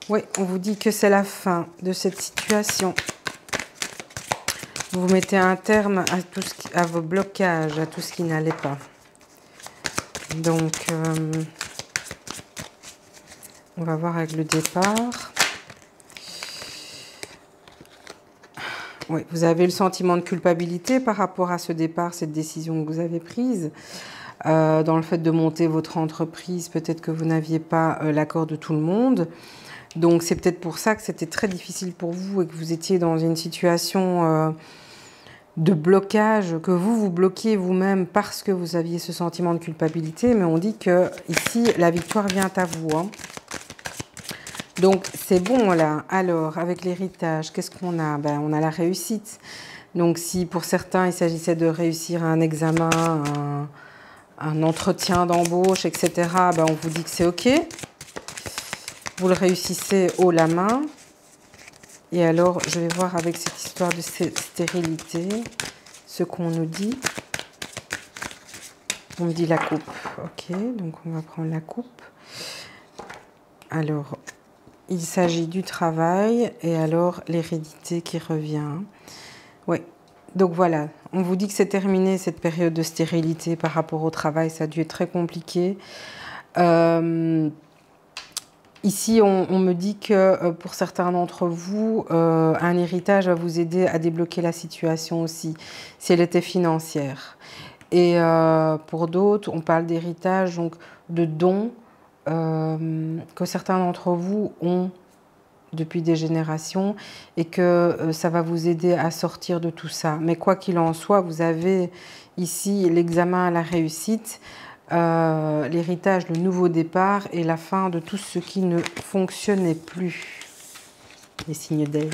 Oui, on vous dit que c'est la fin de cette situation. Vous mettez un terme à tout ce à vos blocages, à tout ce qui n'allait pas. Donc, on va voir avec le départ. Oui, vous avez le sentiment de culpabilité par rapport à ce départ, cette décision que vous avez prise. Dans le fait de monter votre entreprise, peut-être que vous n'aviez pas l'accord de tout le monde. Donc, c'est peut-être pour ça que c'était très difficile pour vous et que vous étiez dans une situation de blocage, que vous bloquiez vous-même parce que vous aviez ce sentiment de culpabilité. Mais on dit que ici, la victoire vient à vous, hein. Donc, c'est bon là. Alors, avec l'héritage, qu'est-ce qu'on a? Ben, on a la réussite. Donc, si pour certains, il s'agissait de réussir un examen, un entretien d'embauche, etc., ben, on vous dit que c'est OK. Vous le réussissez haut la main. Et alors, je vais voir avec cette histoire de stérilité ce qu'on nous dit. On me dit la coupe. OK, donc on va prendre la coupe. Alors, il s'agit du travail et alors l'hérédité qui revient. Oui. Donc voilà, on vous dit que c'est terminé cette période de stérilité par rapport au travail, ça a dû être très compliqué. Ici, on me dit que pour certains d'entre vous, un héritage va vous aider à débloquer la situation aussi, si elle était financière. Et pour d'autres, on parle d'héritage, donc de dons que certains d'entre vous ont depuis des générations et que ça va vous aider à sortir de tout ça. Mais quoi qu'il en soit, vous avez ici l'examen à la réussite, l'héritage, le nouveau départ et la fin de tout ce qui ne fonctionnait plus. Les signes d'air.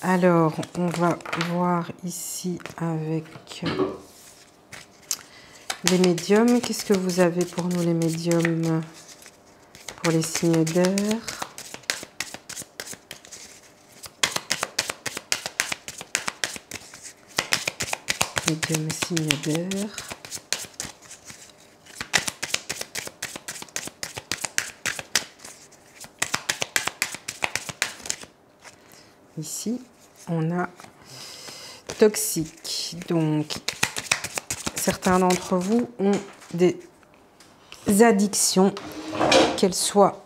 Alors, on va voir ici avec les médiums. Qu'est-ce que vous avez pour nous les médiums? Pour les signes d'air. médium et signe d'air. Ici, on a toxique. Donc, certains d'entre vous ont des addictions, qu'elles soient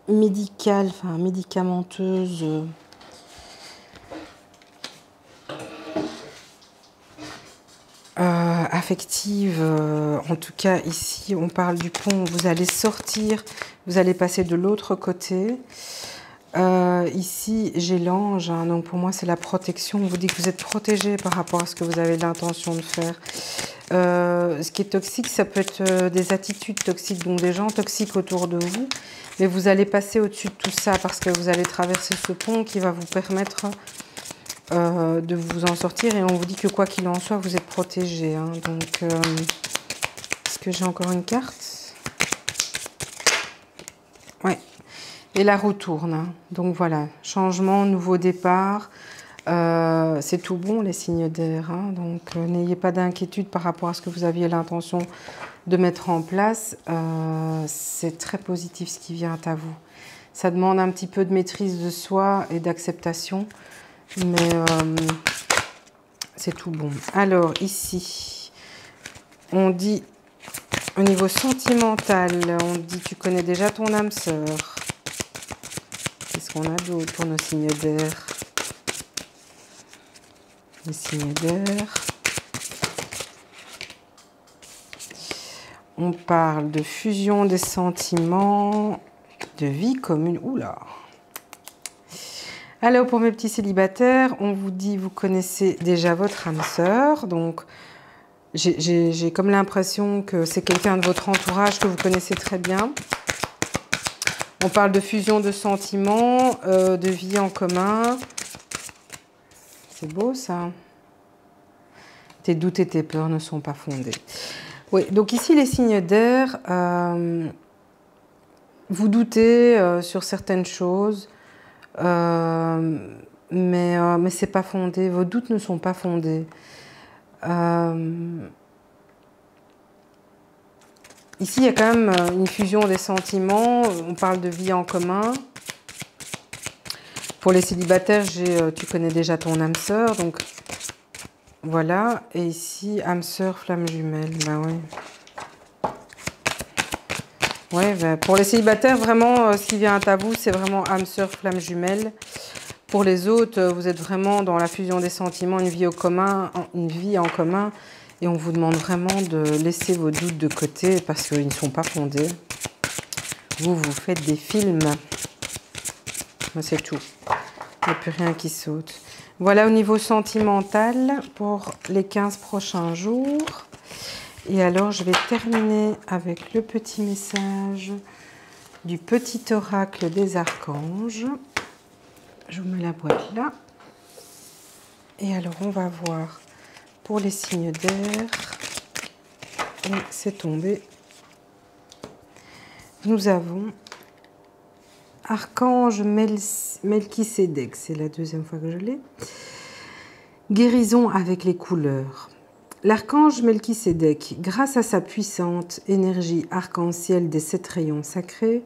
médicales, enfin médicamenteuses, affectives. En tout cas, ici, on parle du pont. Vous allez sortir, vous allez passer de l'autre côté. Ici, j'ai l'ange, hein, donc pour moi, c'est la protection. On vous dit que vous êtes protégé par rapport à ce que vous avez l'intention de faire. Ce qui est toxique, ça peut être des attitudes toxiques, donc des gens toxiques autour de vous. Mais vous allez passer au-dessus de tout ça parce que vous allez traverser ce pont qui va vous permettre de vous en sortir. Et on vous dit que quoi qu'il en soit, vous êtes protégé. Hein. Donc, est-ce que j'ai encore une carte? Ouais. Et la roue tourne. Hein. Donc voilà, changement, nouveau départ. C'est tout bon les signes d'air. Hein. Donc n'ayez pas d'inquiétude par rapport à ce que vous aviez l'intention de mettre en place. C'est très positif ce qui vient à vous. Ça demande un petit peu de maîtrise de soi et d'acceptation. Mais c'est tout bon. Alors ici, on dit au niveau sentimental, on dit tu connais déjà ton âme sœur. Qu'est-ce qu'on a d'autre pour nos signes d'air? Les signes d'air. On parle de fusion des sentiments, de vie commune. Oula! Alors, pour mes petits célibataires, on vous dit, vous connaissez déjà votre âme sœur. Donc, j'ai comme l'impression que c'est quelqu'un de votre entourage que vous connaissez très bien. On parle de fusion de sentiments, de vie en commun. C'est beau, ça. Tes doutes et tes peurs ne sont pas fondés. Oui, donc ici, les signes d'air, vous doutez sur certaines choses, mais ce n'est pas fondé. Vos doutes ne sont pas fondés. Ici, il y a quand même une fusion des sentiments. On parle de vie en commun. Pour les célibataires, tu connais déjà ton âme sœur, donc voilà. Et ici, âme sœur, flamme jumelle. Bah ouais. Ouais, bah, pour les célibataires, vraiment, ce qui vient à vous, c'est vraiment âme sœur, flamme jumelle. Pour les autres, vous êtes vraiment dans la fusion des sentiments, une vie en commun. Et on vous demande vraiment de laisser vos doutes de côté parce qu'ils ne sont pas fondés. Vous faites des films. C'est tout. Il n'y a plus rien qui saute. Voilà au niveau sentimental pour les 15 prochains jours. Et alors, je vais terminer avec le petit message du petit oracle des archanges. Je vous mets la boîte là. Et alors, on va voir pour les signes d'air. Et c'est tombé. Nous avons Archange Melchisédek, c'est la deuxième fois que je l'ai. Guérison avec les couleurs. L'archange Melchisédek, grâce à sa puissante énergie arc-en-ciel des 7 rayons sacrés,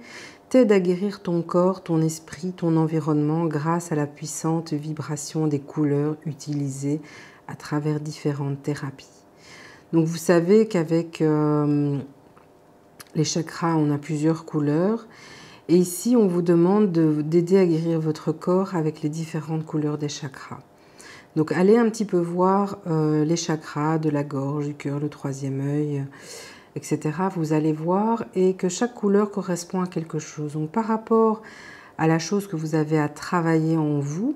t'aide à guérir ton corps, ton esprit, ton environnement grâce à la puissante vibration des couleurs utilisées à travers différentes thérapies. Donc vous savez qu'avec les chakras, on a plusieurs couleurs. Et ici, on vous demande d'aider à guérir votre corps avec les différentes couleurs des chakras. Donc, allez un petit peu voir les chakras de la gorge, du cœur, le troisième œil, etc. Vous allez voir et que chaque couleur correspond à quelque chose. Donc, par rapport à la chose que vous avez à travailler en vous,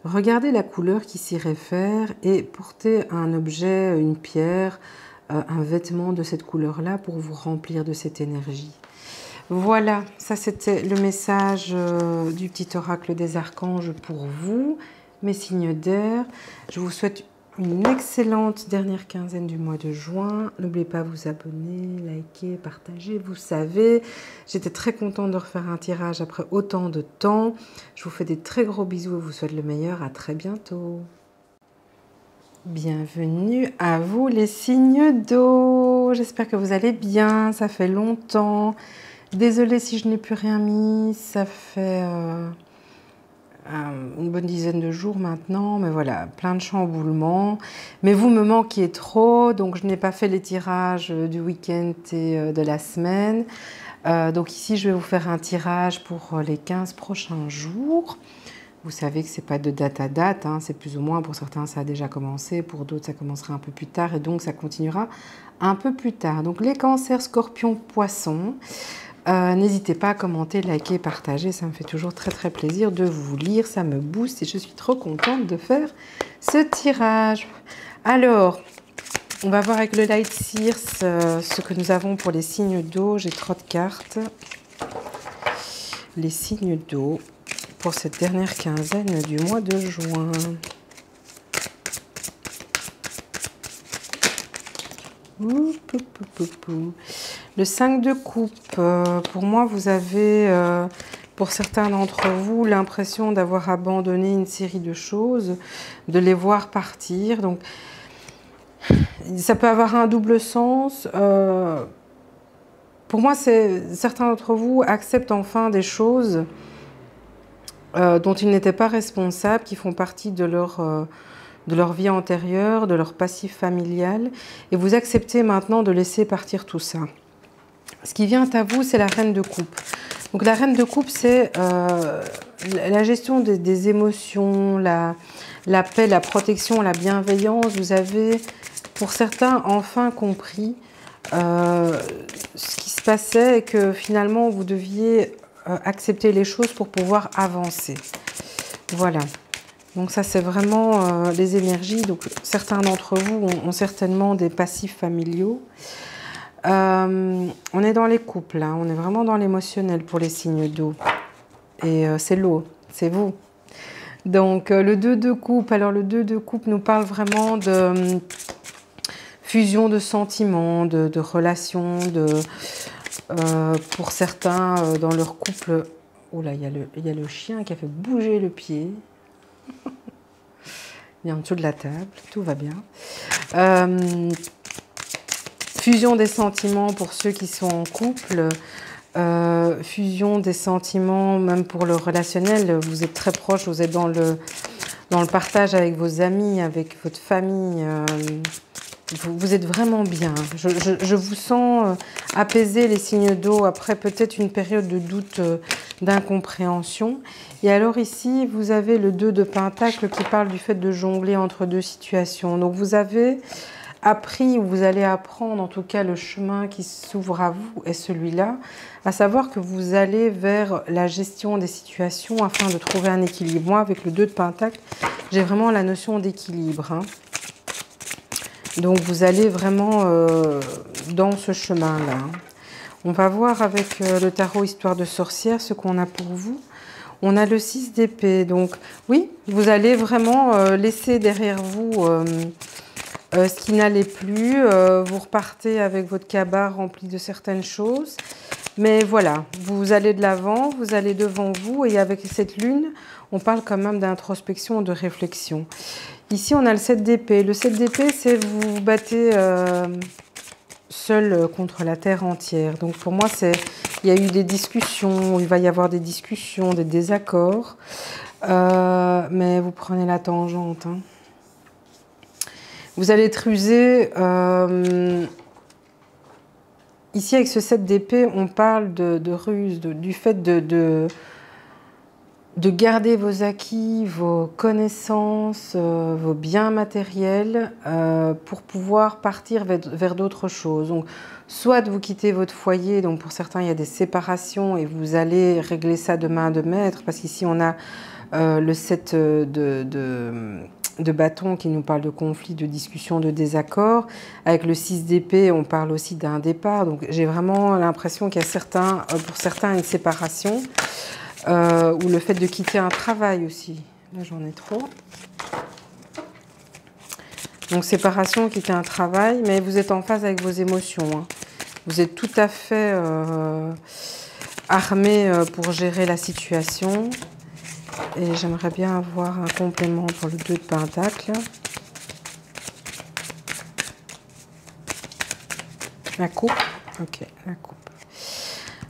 regardez la couleur qui s'y réfère et portez un objet, une pierre, un vêtement de cette couleur-là pour vous remplir de cette énergie. Voilà, ça c'était le message du petit oracle des archanges pour vous, mes signes d'air. Je vous souhaite une excellente dernière quinzaine du mois de juin. N'oubliez pas de vous abonner, liker, partager. Vous savez, j'étais très contente de refaire un tirage après autant de temps. Je vous fais des très gros bisous et vous souhaite le meilleur. À très bientôt. Bienvenue à vous les signes d'eau. J'espère que vous allez bien, ça fait longtemps. Désolée si je n'ai plus rien mis, ça fait une bonne dizaine de jours maintenant, mais voilà, plein de chamboulements. Mais vous me manquiez trop, donc je n'ai pas fait les tirages du week-end et de la semaine. Donc ici, je vais vous faire un tirage pour les 15 prochains jours. Vous savez que ce n'est pas de date à date, hein, c'est plus ou moins, pour certains ça a déjà commencé, pour d'autres ça commencera un peu plus tard et donc ça continuera un peu plus tard. Donc les cancers, scorpions, poissons, n'hésitez pas à commenter, liker, partager, ça me fait toujours très très plaisir de vous lire, ça me booste et je suis trop contente de faire ce tirage. Alors, on va voir avec le Light Seers ce que nous avons pour les signes d'eau. J'ai trop de cartes. Les signes d'eau pour cette dernière quinzaine du mois de juin. Le 5 de coupe, pour moi, vous avez, pour certains d'entre vous, l'impression d'avoir abandonné une série de choses, de les voir partir. Donc, ça peut avoir un double sens. Pour moi, certains d'entre vous acceptent enfin des choses dont ils n'étaient pas responsables, qui font partie de leur vie antérieure, de leur passif familial. Et vous acceptez maintenant de laisser partir tout ça. Ce qui vient à vous, c'est la reine de coupe. Donc la reine de coupe, c'est la gestion des émotions, la paix, la protection, la bienveillance. Vous avez, pour certains, enfin compris ce qui se passait et que finalement, vous deviez accepter les choses pour pouvoir avancer. Voilà. Donc ça, c'est vraiment les énergies. Donc certains d'entre vous ont certainement des passifs familiaux. On est dans les couples, hein. On est vraiment dans l'émotionnel pour les signes d'eau. Et c'est l'eau, c'est vous. Donc le 2 de coupe, alors le 2 de coupe nous parle vraiment de fusion de sentiments, de relations, pour certains dans leur couple. Oh là, il y a le chien qui a fait bouger le pied. Il est en dessous de la table, tout va bien. Fusion des sentiments pour ceux qui sont en couple. Fusion des sentiments même pour le relationnel. Vous êtes très proche, vous êtes dans le partage avec vos amis, avec votre famille. Vous êtes vraiment bien. Je vous sens apaisé, les signes d'eau, après peut-être une période de doute, d'incompréhension. Et alors ici, vous avez le 2 de Pentacle qui parle du fait de jongler entre deux situations. Donc vous avez appris, ou vous allez apprendre en tout cas le chemin qui s'ouvre à vous est celui-là, à savoir que vous allez vers la gestion des situations afin de trouver un équilibre. Moi, avec le 2 de Pentacle, j'ai vraiment la notion d'équilibre, hein. Donc vous allez vraiment dans ce chemin-là. On va voir avec le tarot Histoire de sorcière ce qu'on a pour vous. On a le 6 d'épée. Donc oui, vous allez vraiment laisser derrière vous ce qui n'allait plus. Vous repartez avec votre cabas rempli de certaines choses. Mais voilà, vous allez de l'avant, vous allez devant vous. Et avec cette lune, on parle quand même d'introspection, de réflexion. Ici, on a le 7 d'épée. Le 7 d'épée, c'est vous vous battez seul contre la terre entière. Donc pour moi, il y a eu des discussions, il va y avoir des discussions, des désaccords. Mais vous prenez la tangente, hein. Vous allez être rusé. Ici, avec ce 7 d'épée, on parle de ruse, du fait de garder vos acquis, vos connaissances, vos biens matériels pour pouvoir partir vers d'autres choses. Donc, soit vous quittez votre foyer, donc pour certains il y a des séparations et vous allez régler ça de main de maître, parce qu'ici on a le 7 de bâton qui nous parle de conflit, de discussion, de désaccord. Avec le 6 d'épée, on parle aussi d'un départ. Donc j'ai vraiment l'impression qu'il y a pour certains une séparation. Ou le fait de quitter un travail aussi. Là, j'en ai trop. Donc, séparation, quitter un travail, mais vous êtes en phase avec vos émotions, hein. Vous êtes tout à fait armé pour gérer la situation. Et j'aimerais bien avoir un complément pour le 2 de Pentacle. La coupe. Ok, la coupe.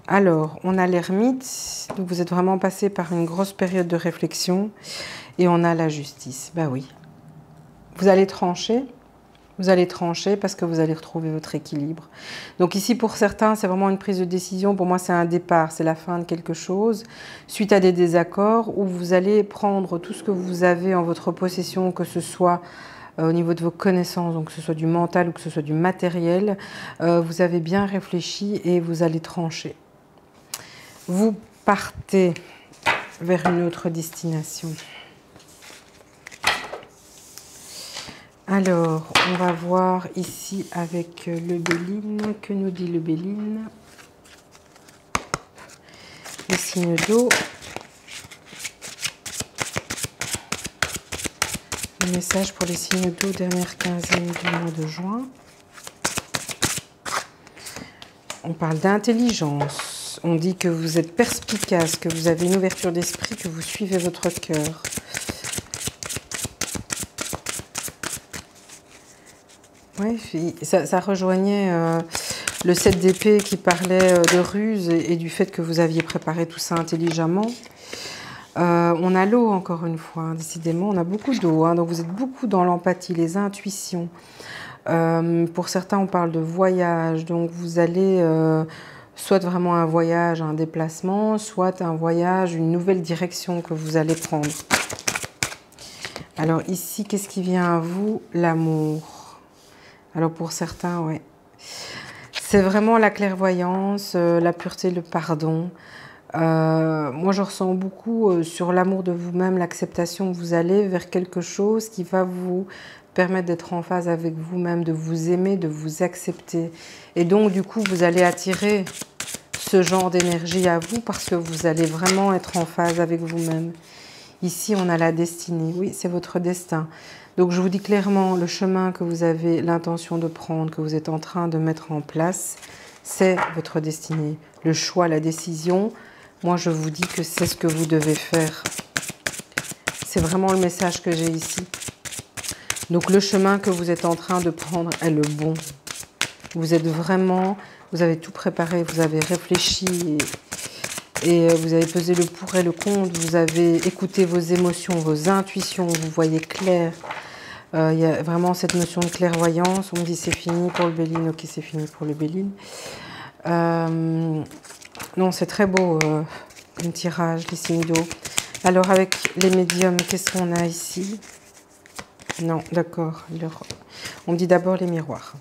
Alors, on a l'ermite. Donc, vous êtes vraiment passé par une grosse période de réflexion. Et on a la justice. Ben oui. Vous allez trancher. Vous allez trancher parce que vous allez retrouver votre équilibre. Donc ici, pour certains, c'est vraiment une prise de décision. Pour moi, c'est un départ, c'est la fin de quelque chose. Suite à des désaccords, où vous allez prendre tout ce que vous avez en votre possession, que ce soit au niveau de vos connaissances, donc que ce soit du mental ou que ce soit du matériel, vous avez bien réfléchi et vous allez trancher. Vous partez vers une autre destination. Alors, on va voir ici avec le Béline. Que nous dit le Béline? Les signes d'eau. Le message pour les signes d'eau, dernière quinzaine du mois de juin. On parle d'intelligence. On dit que vous êtes perspicace, que vous avez une ouverture d'esprit, que vous suivez votre cœur. Oui, ça rejoignait le 7 d'épée qui parlait de ruse et du fait que vous aviez préparé tout ça intelligemment. On a l'eau encore une fois, hein, décidément, on a beaucoup d'eau, hein, donc vous êtes beaucoup dans l'empathie, les intuitions. Pour certains, on parle de voyage, donc vous allez soit vraiment un voyage, un déplacement, soit un voyage, une nouvelle direction que vous allez prendre. Alors ici, qu'est-ce qui vient à vous? L'amour. Alors pour certains, ouais. C'est vraiment la clairvoyance, la pureté, le pardon. Moi, je ressens beaucoup sur l'amour de vous-même, l'acceptation. Vous allez vers quelque chose qui va vous permettre d'être en phase avec vous-même, de vous aimer, de vous accepter. Et donc, du coup, vous allez attirer ce genre d'énergie à vous parce que vous allez vraiment être en phase avec vous-même. Ici, on a la destinée. Oui, c'est votre destin. Donc, je vous dis clairement, le chemin que vous avez l'intention de prendre, que vous êtes en train de mettre en place, c'est votre destinée. Le choix, la décision, moi, je vous dis que c'est ce que vous devez faire. C'est vraiment le message que j'ai ici. Donc, le chemin que vous êtes en train de prendre est le bon. Vous êtes vraiment, vous avez tout préparé, vous avez réfléchi et vous avez pesé le pour et le contre. Vous avez écouté vos émotions, vos intuitions, vous voyez clair. Il y a vraiment cette notion de clairvoyance. On me dit c'est fini pour le Béline. Ok, c'est fini pour le Béline. Non, c'est très beau, un tirage, les signes d'eau. Alors, avec les médiums, qu'est-ce qu'on a ici? Non, d'accord. On me dit d'abord les miroirs.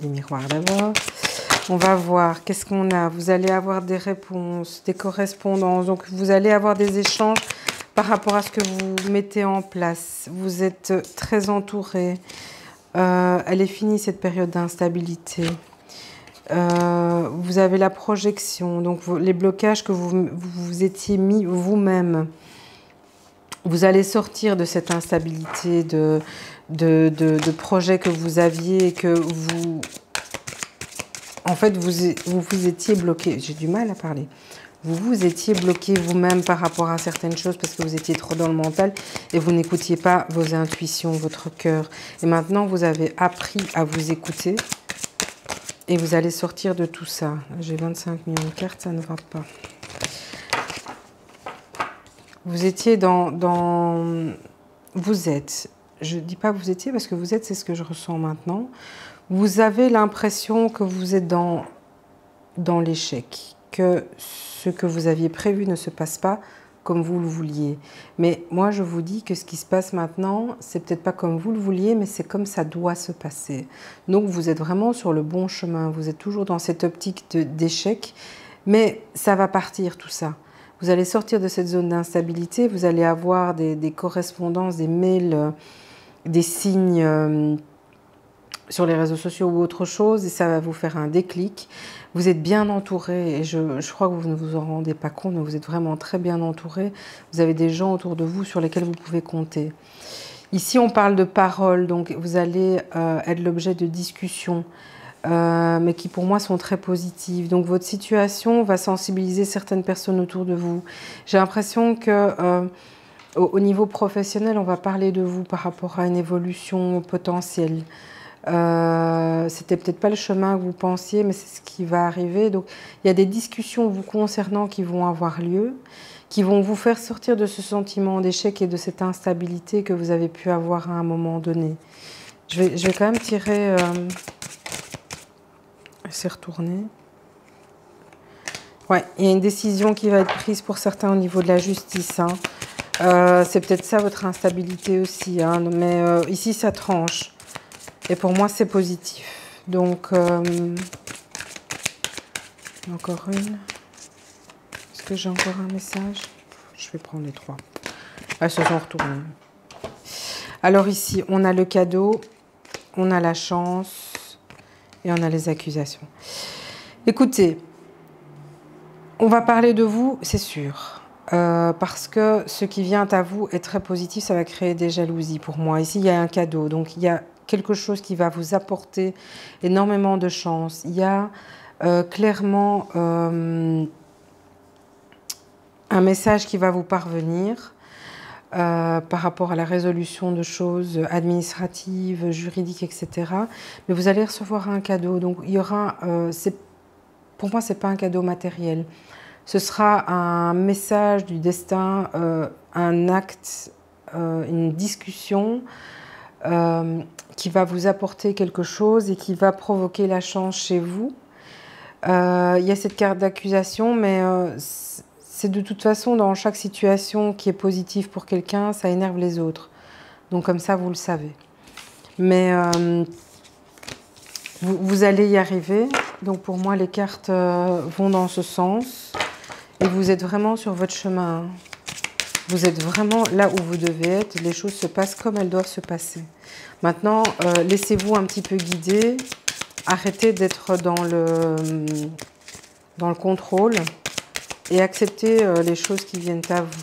Les miroirs d'abord. On va voir, qu'est-ce qu'on a? Vous allez avoir des réponses, des correspondances. Donc, vous allez avoir des échanges par rapport à ce que vous mettez en place. Vous êtes très entouré. Elle est finie, cette période d'instabilité. Vous avez la projection, donc les blocages que vous étiez mis vous-même. Vous allez sortir de cette instabilité de projet que vous aviez et que vous... En fait, vous étiez bloqué. J'ai du mal à parler. Vous étiez bloqué vous-même par rapport à certaines choses parce que vous étiez trop dans le mental et vous n'écoutiez pas vos intuitions, votre cœur. Et maintenant, vous avez appris à vous écouter et vous allez sortir de tout ça. J'ai 25 millions de cartes, ça ne va pas. Vous étiez vous êtes. Je ne dis pas vous étiez parce que vous êtes, c'est ce que je ressens maintenant. Vous avez l'impression que vous êtes dans l'échec, que ce que vous aviez prévu ne se passe pas comme vous le vouliez. Mais moi, je vous dis que ce qui se passe maintenant, c'est peut-être pas comme vous le vouliez, mais c'est comme ça doit se passer. Donc, vous êtes vraiment sur le bon chemin. Vous êtes toujours dans cette optique d'échec, mais ça va partir tout ça. Vous allez sortir de cette zone d'instabilité, vous allez avoir des correspondances, des mails, des signes sur les réseaux sociaux ou autre chose, et ça va vous faire un déclic. Vous êtes bien entouré, et je crois que vous ne vous en rendez pas compte, mais vous êtes vraiment très bien entouré. Vous avez des gens autour de vous sur lesquels vous pouvez compter. Ici, on parle de paroles, donc vous allez être l'objet de discussions, mais qui pour moi sont très positives. Donc votre situation va sensibiliser certaines personnes autour de vous. J'ai l'impression que au niveau professionnel, on va parler de vous par rapport à une évolution potentielle. c'était peut-être pas le chemin que vous pensiez, mais c'est ce qui va arriver. Donc, il y a des discussions vous concernant qui vont avoir lieu, qui vont vous faire sortir de ce sentiment d'échec et de cette instabilité que vous avez pu avoir à un moment donné. Je vais quand même tirer... c'est retourné. Ouais, il y a une décision qui va être prise pour certains au niveau de la justice. Hein. C'est peut-être ça votre instabilité aussi. Hein, mais ici, ça tranche. Et pour moi, c'est positif. Donc, encore une. Est-ce que j'ai encore un message? Je vais prendre les 3. Elles se sont retournées. Alors ici, on a le cadeau, on a la chance et on a les accusations. Écoutez, on va parler de vous, c'est sûr. Parce que ce qui vient à vous est très positif, ça va créer des jalousies pour moi. Ici, il y a un cadeau, donc il y a quelque chose qui va vous apporter énormément de chance. Il y a clairement un message qui va vous parvenir par rapport à la résolution de choses administratives, juridiques, etc. Mais vous allez recevoir un cadeau. Donc il y aura, pour moi, c'est pas un cadeau matériel. Ce sera un message du destin, un acte, une discussion qui va vous apporter quelque chose et qui va provoquer la chance chez vous. Il y a cette carte d'accusation, mais c'est de toute façon dans chaque situation qui est positive pour quelqu'un, ça énerve les autres. Donc comme ça, vous le savez. Mais vous allez y arriver. Donc pour moi, les cartes vont dans ce sens. Et vous êtes vraiment sur votre chemin. Vous êtes vraiment là où vous devez être. Les choses se passent comme elles doivent se passer. Maintenant, laissez-vous un petit peu guider. Arrêtez d'être dans le contrôle. Et acceptez les choses qui viennent à vous.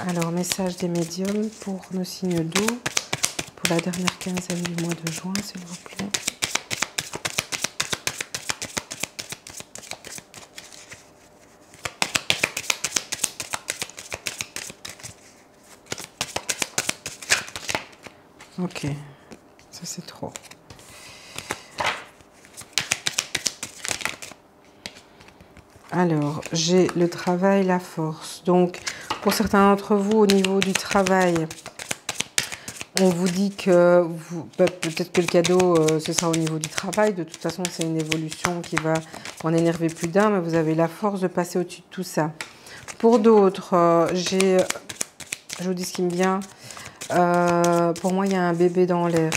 Alors, message des médiums pour nos signes d'eau. Pour la dernière quinzaine du mois de juin, s'il vous plaît. Ok, ça c'est trop. Alors, j'ai le travail, la force. Donc, pour certains d'entre vous, au niveau du travail, on vous dit que peut-être que le cadeau, ce sera au niveau du travail. De toute façon, c'est une évolution qui va en énerver plus d'un, mais vous avez la force de passer au-dessus de tout ça. Pour d'autres, je vous dis ce qui me vient. Pour moi, il y a un bébé dans l'air.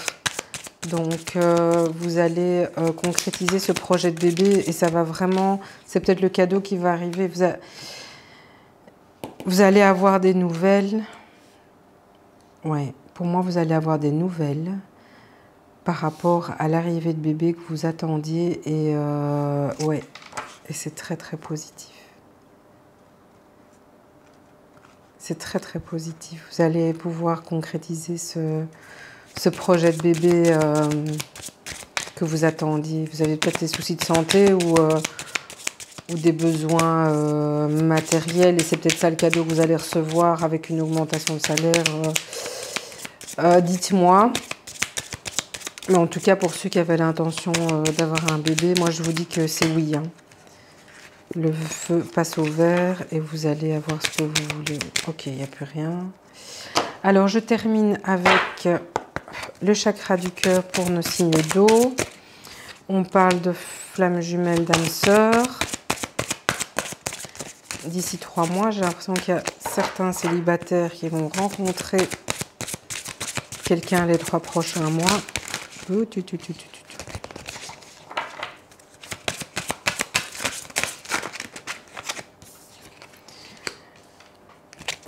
Donc, vous allez concrétiser ce projet de bébé et ça va vraiment... C'est peut-être le cadeau qui va arriver. Vous allez avoir des nouvelles. Ouais, pour moi, vous allez avoir des nouvelles par rapport à l'arrivée de bébé que vous attendiez. Et ouais, et c'est très, très positif. C'est très, très positif. Vous allez pouvoir concrétiser ce projet de bébé que vous attendiez. Vous avez peut-être des soucis de santé ou des besoins matériels. Et c'est peut-être ça le cadeau que vous allez recevoir avec une augmentation de salaire. Dites-moi. Mais en tout cas, pour ceux qui avaient l'intention d'avoir un bébé, moi je vous dis que c'est oui. Hein. Le feu passe au vert et vous allez avoir ce que vous voulez. Ok, il n'y a plus rien. Alors, je termine avec le chakra du cœur pour nos signes d'eau. On parle de flammes jumelles d'âme sœur. D'ici 3 mois, j'ai l'impression qu'il y a certains célibataires qui vont rencontrer quelqu'un les 3 prochains mois.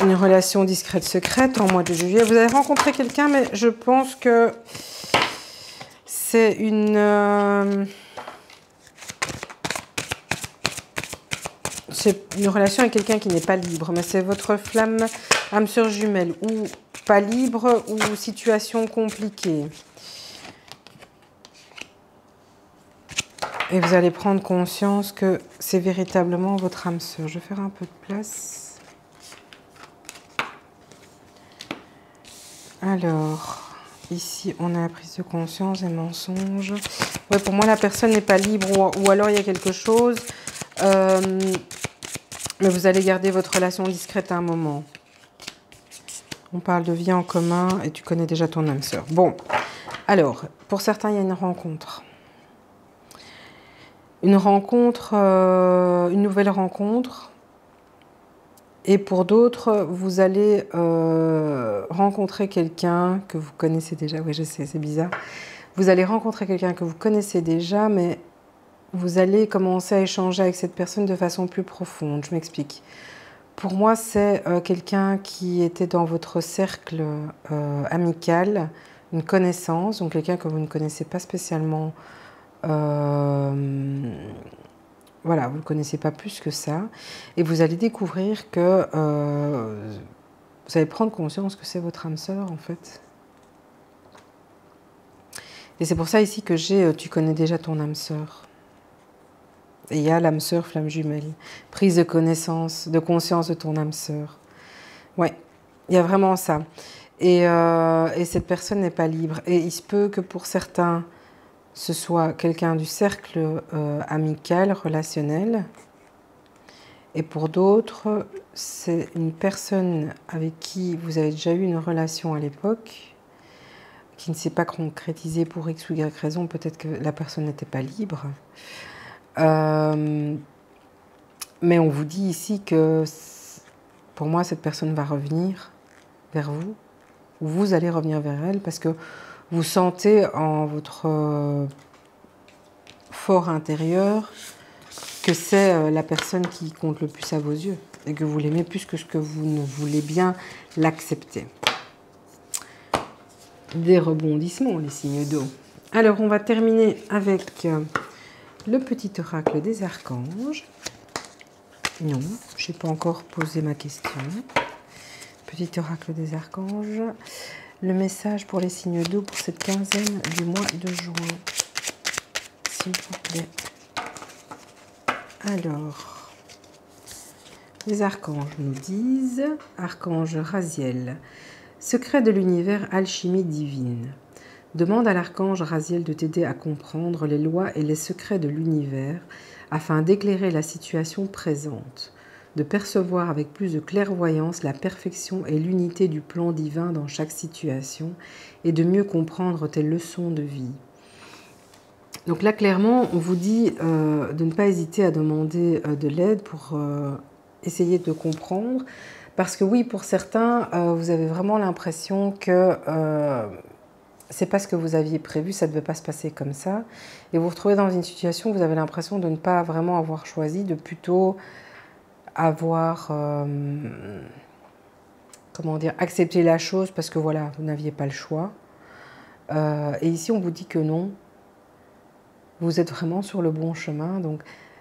Une relation discrète, secrète en mois de juillet. Vous avez rencontré quelqu'un, mais je pense que c'est une relation avec quelqu'un qui n'est pas libre, mais c'est votre flamme âme sœur jumelle, ou pas libre, ou situation compliquée. Et vous allez prendre conscience que c'est véritablement votre âme sœur. Je vais faire un peu de place. Alors, Ici, on a la prise de conscience et mensonges. Ouais, pour moi, la personne n'est pas libre ou alors il y a quelque chose. Mais vous allez garder votre relation discrète à un moment. On parle de vie en commun et tu connais déjà ton âme sœur. Bon, alors, pour certains, il y a une rencontre. Une rencontre, une nouvelle rencontre. Et pour d'autres, vous allez rencontrer quelqu'un que vous connaissez déjà. Oui, je sais, c'est bizarre. Vous allez rencontrer quelqu'un que vous connaissez déjà, mais vous allez commencer à échanger avec cette personne de façon plus profonde. Je m'explique. Pour moi, c'est quelqu'un qui était dans votre cercle amical, une connaissance, donc quelqu'un que vous ne connaissez pas spécialement. Voilà, vous ne le connaissez pas plus que ça. Et vous allez découvrir que vous allez prendre conscience que c'est votre âme sœur, en fait. Et c'est pour ça ici que j'ai tu connais déjà ton âme sœur. Et il y a l'âme sœur, flamme jumelle. Prise de connaissance, de conscience de ton âme sœur. Ouais, il y a vraiment ça. Et cette personne n'est pas libre. Et il se peut que pour certains, ce soit quelqu'un du cercle amical, relationnel. Et pour d'autres, c'est une personne avec qui vous avez déjà eu une relation à l'époque, qui ne s'est pas concrétisée pour X ou Y raison. Peut-être que la personne n'était pas libre. Mais on vous dit ici que, pour moi, cette personne va revenir vers vous, ou vous allez revenir vers elle, parce que vous sentez en votre fort intérieur que c'est la personne qui compte le plus à vos yeux, et que vous l'aimez plus que ce que vous ne voulez bien l'accepter. Des rebondissements, les signes d'eau. Alors, on va terminer avec le petit oracle des archanges. Non, je n'ai pas encore posé ma question. Petit oracle des archanges. Le message pour les signes d'eau pour cette quinzaine du mois de juin. S'il vous plaît. Alors, les archanges nous disent, archange Raziel, secret de l'univers, alchimie divine. Demande à l'archange Raziel de t'aider à comprendre les lois et les secrets de l'univers afin d'éclairer la situation présente, de percevoir avec plus de clairvoyance la perfection et l'unité du plan divin dans chaque situation et de mieux comprendre tes leçons de vie. Donc là, clairement, on vous dit de ne pas hésiter à demander de l'aide pour essayer de comprendre. Parce que oui, pour certains, vous avez vraiment l'impression que c'est pas ce que vous aviez prévu, ça ne devait pas se passer comme ça. Et vous vous retrouvez dans une situation où vous avez l'impression de ne pas vraiment avoir choisi, de plutôt avoir, comment dire, accepté la chose parce que voilà, vous n'aviez pas le choix. Et ici, on vous dit que non. Vous êtes vraiment sur le bon chemin, donc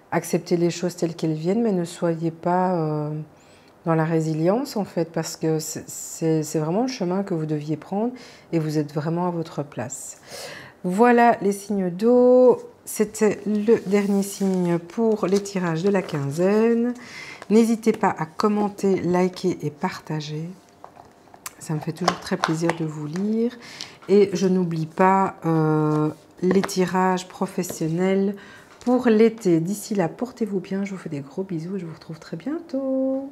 acceptez les choses telles qu'elles viennent, mais ne soyez pas dans la résilience en fait, parce que c'est vraiment le chemin que vous deviez prendre et vous êtes vraiment à votre place. Voilà les signes d'eau, c'était le dernier signe pour les tirages de la quinzaine. N'hésitez pas à commenter, liker et partager. Ça me fait toujours très plaisir de vous lire. Et je n'oublie pas les tirages professionnels pour l'été. D'ici là, portez-vous bien. Je vous fais des gros bisous et je vous retrouve très bientôt.